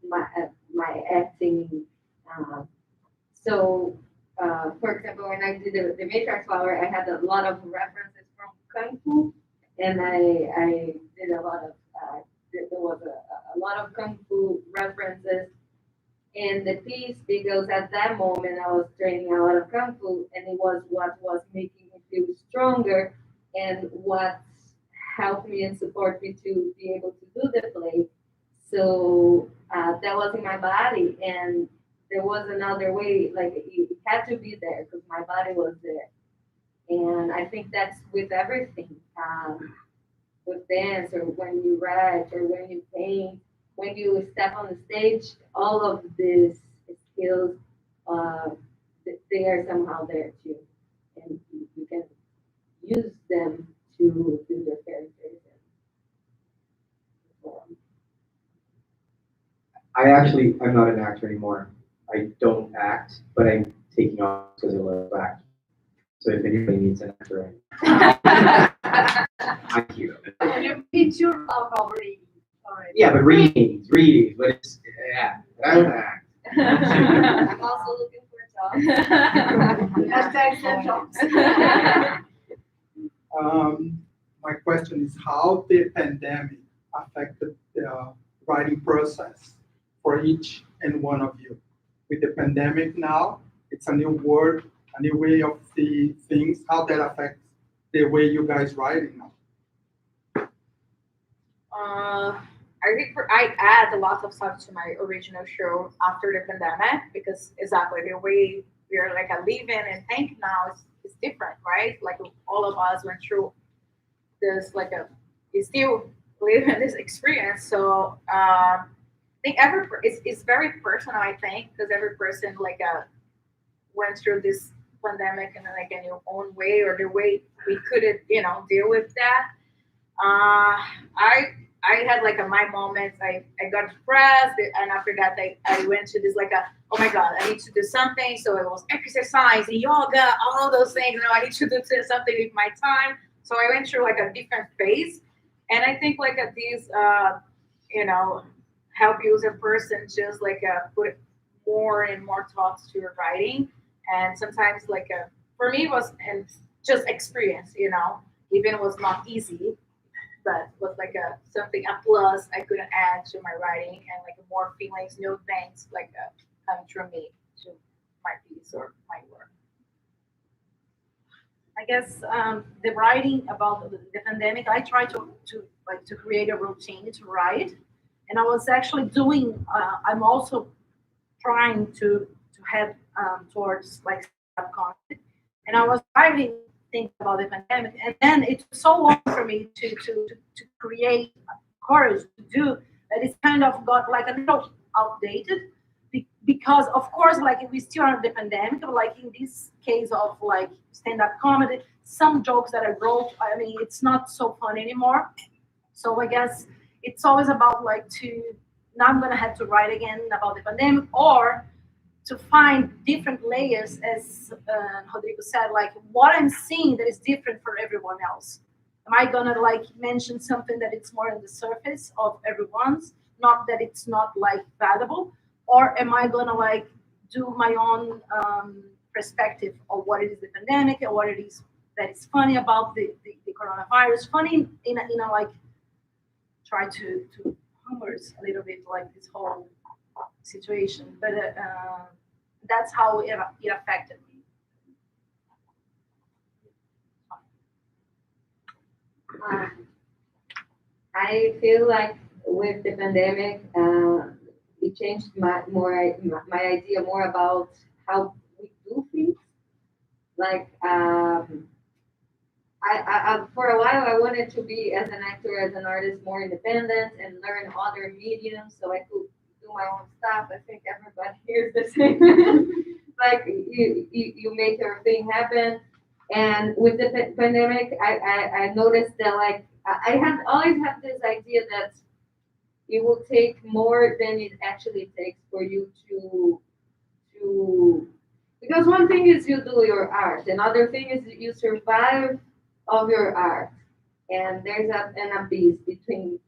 my acting. So, for example, when I did the Matriarch flower, I had a lot of references from Kung Fu, and I did a lot of, there was a lot of Kung Fu references in the piece, because at that moment I was training a lot of Kung Fu, and it was what was making me feel stronger and what helped me and support me to be able to do the play. So that was in my body, and there was another way, like it had to be there because my body was there. And I think that's with everything, with dance, or when you write, or when you paint, when you step on the stage, all of these skills, they are somehow there too. And you can use them to do your characters. I'm not an actor anymore. I don't act, but I'm taking on because I love acting. So if anybody needs an actor, I'm here. You beat your love already. Yeah, but readings, but it's, yeah, I don't act. I'm also looking for a job. Hashtag send jobs. My question is how the pandemic affected the writing process for each and one of you. With the pandemic now, it's a new word, a new way of seeing things, how that affects the way you guys writing now. I think I add a lot of stuff to my original show after the pandemic because exactly the way we are like a living and think now is different, right? Like all of us went through this we still living this experience. So I think it's very personal. I think because every person went through this pandemic in like in your own way or the way we couldn't deal with that. I had my moments. I got depressed, and after that, I went to this oh my god, I need to do something. So it was exercise, yoga, all those things. I need to do something with my time. So I went through a different phase, and I think these help you as a person just put more and more thoughts to your writing, and sometimes for me it was and just experience. Even it was not easy, but was something a plus I could add to my writing and more feelings, new things coming through me to my piece or my work. I guess the writing about the pandemic, I tried to create a routine to write, and I was actually doing. I'm also trying to head towards content, and I was writing things about the pandemic, and then it took so long for me to create courage to do that. It's kind of got a little outdated because of course we still are in the pandemic, but in this case of stand-up comedy, some jokes that I wrote, I mean, it's not so fun anymore. So I guess it's always about now I'm gonna have to write again about the pandemic, or to find different layers, as Rodrigo said, what I'm seeing that is different for everyone else. Am I gonna mention something that it's more on the surface of everyone's, not that it's not valuable, or am I gonna do my own perspective of what it is the pandemic and what it is that is funny about the coronavirus? Funny in a try to humorous a little bit this whole situation, but that's how it affected me. I feel like with the pandemic, it changed my idea more about how we do things. I for a while I wanted to be as an actor, as an artist, more independent and learn other mediums so I could do my own stuff. I think everybody here is the same. You make your thing happen. And with the pandemic, I noticed that I had always had this idea that it will take more than it actually takes for you to because one thing is you do your art, another thing is you survive of your art, and there's an abyss between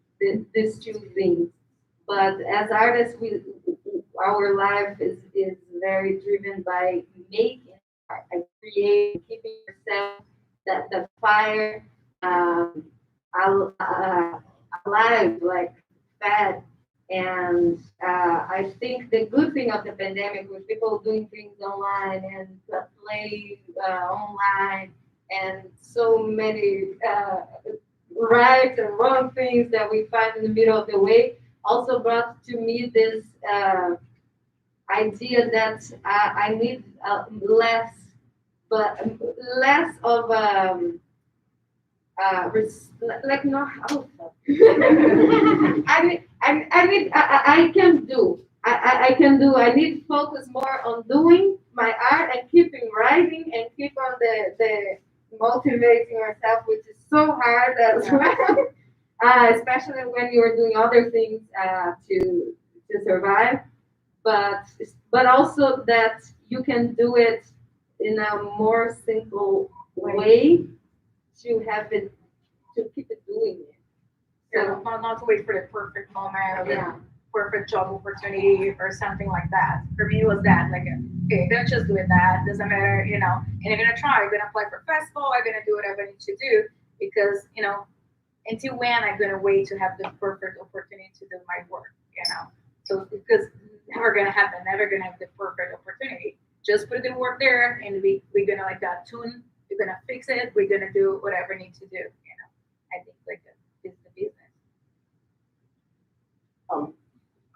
these two things. But as artists, our life is very driven by making art and creating, keeping yourself that fire alive, fed. And I think the good thing of the pandemic with people doing things online and play online and so many right and wrong things that we find in the middle of the way also brought to me this idea that I need less of not how I can do. I can do. I need to focus more on doing my art and keeping writing and keep on the motivating yourself, which is so hard as well. Especially when you're doing other things to survive. But also that you can do it in a more simple way to have it to keep it doing it. So not to wait for the perfect moment or the perfect job opportunity or something like that. For me, it was that okay, don't just do it. That doesn't matter, and I'm gonna try. I'm gonna apply for festival. I'm gonna do whatever I need to do. because, you know, until when I'm gonna wait to have the perfect opportunity to do my work, you know? So, because never gonna happen, never gonna have the perfect opportunity. Just put the work there and we're gonna like tune, we're gonna fix it, we're gonna do whatever need to do, you know? I think like that is the business.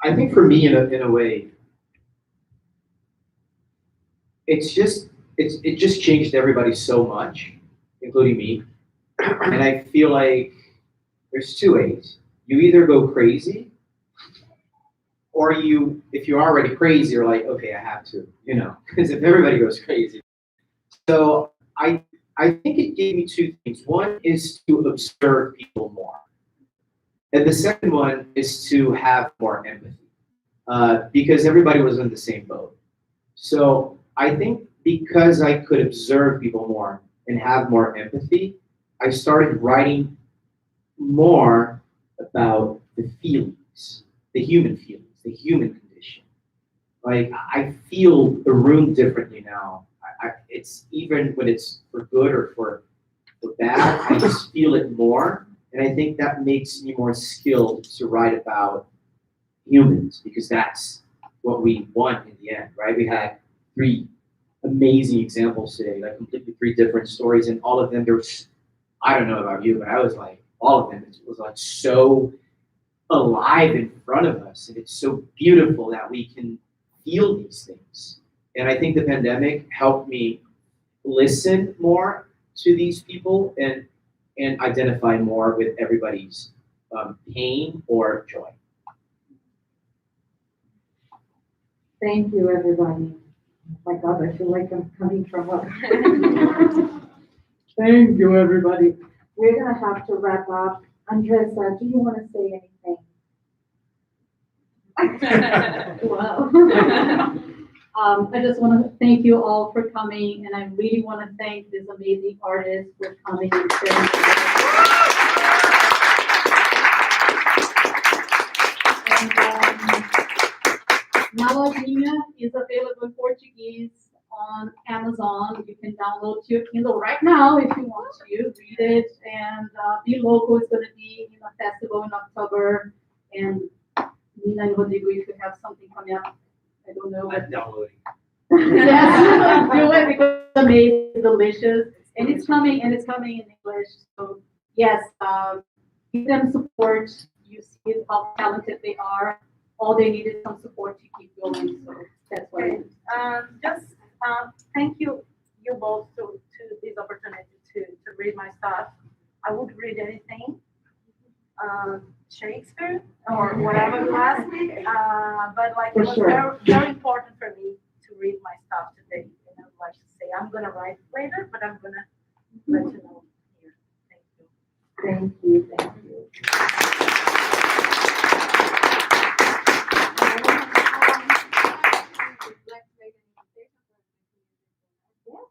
I think for me, in a way, it just changed everybody so much, including me. And I feel like there's two ways. You either go crazy, or if you're already crazy, you're like, okay, I have to, you know, because if everybody goes crazy. So I think it gave me two things. One is to observe people more. And the second one is to have more empathy, because everybody was in the same boat. So I think because I could observe people more and have more empathy, I started writing more about the feelings, the human condition. Like, I feel the room differently now. It's even when it's for good or for bad, I just feel it more. And I think that makes me more skilled to write about humans, because that's what we want in the end, right? We had 3 amazing examples today, like completely 3 different stories, and all of them, I don't know about you, but I was like, all of them, it was like so alive in front of us, and it's so beautiful that we can feel these things. And I think the pandemic helped me listen more to these people and identify more with everybody's pain or joy. Thank you, everybody. Oh my God, I feel like I'm coming from up. Thank you, everybody. We're gonna have to wrap up. Andressa, do you want to say anything? Wow. I just want to thank you all for coming, and I really want to thank this amazing artist for coming and sharing. Now Lojinha is available in Portuguese on Amazon. You can download to your Kindle right now if you want to read it. And Be Local is going to be in a festival in October. And Nina and Rodrigo, if you have something coming up, I don't know. I'm downloading. Yes, do it because it's amazing, delicious, and it's coming in English. So yes, give them support. You see how talented they are. All they need is some support to keep going. So that's what it is. Thank you both to this opportunity to read my stuff. I would read anything, Shakespeare or whatever you ask me. But like it was very, very important for me to read my stuff today. And I'd like to say I'm gonna write later, but I'm gonna let you know here. Thank you. Thank you.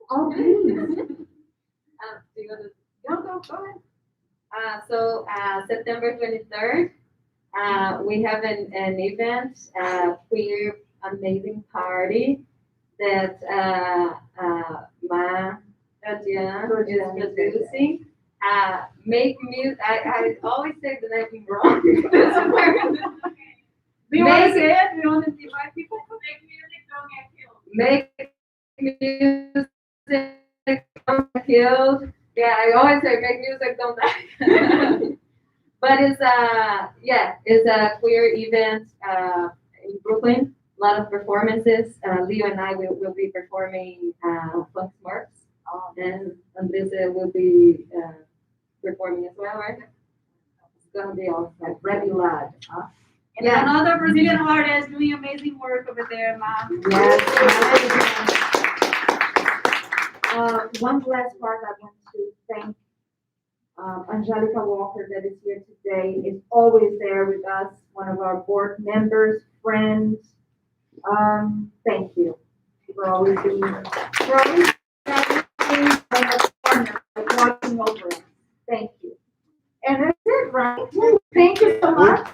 Oh, please. Go ahead. So September 23rd, we have an event, queer amazing party that Matriarch is producing. Make music. I always say the name wrong. Do you want to say it? We want to invite people to make music, don't get killed. Make music, don't get killed. Yeah, I always say make music, don't die. But it's a queer event in Brooklyn. A lot of performances. Leo and I will be performing Funk Marks, and Andressa will be performing as well, right? It's gonna be awesome. Ready, lad. Huh? And another Brazilian artist doing amazing work over there, ma'am. Yes. One last part, I want to thank Angelica Walker that is here today, is always there with us, one of our board members, friends. Thank you for always being watching over us. Thank you. And that's it, right? Thank you so much.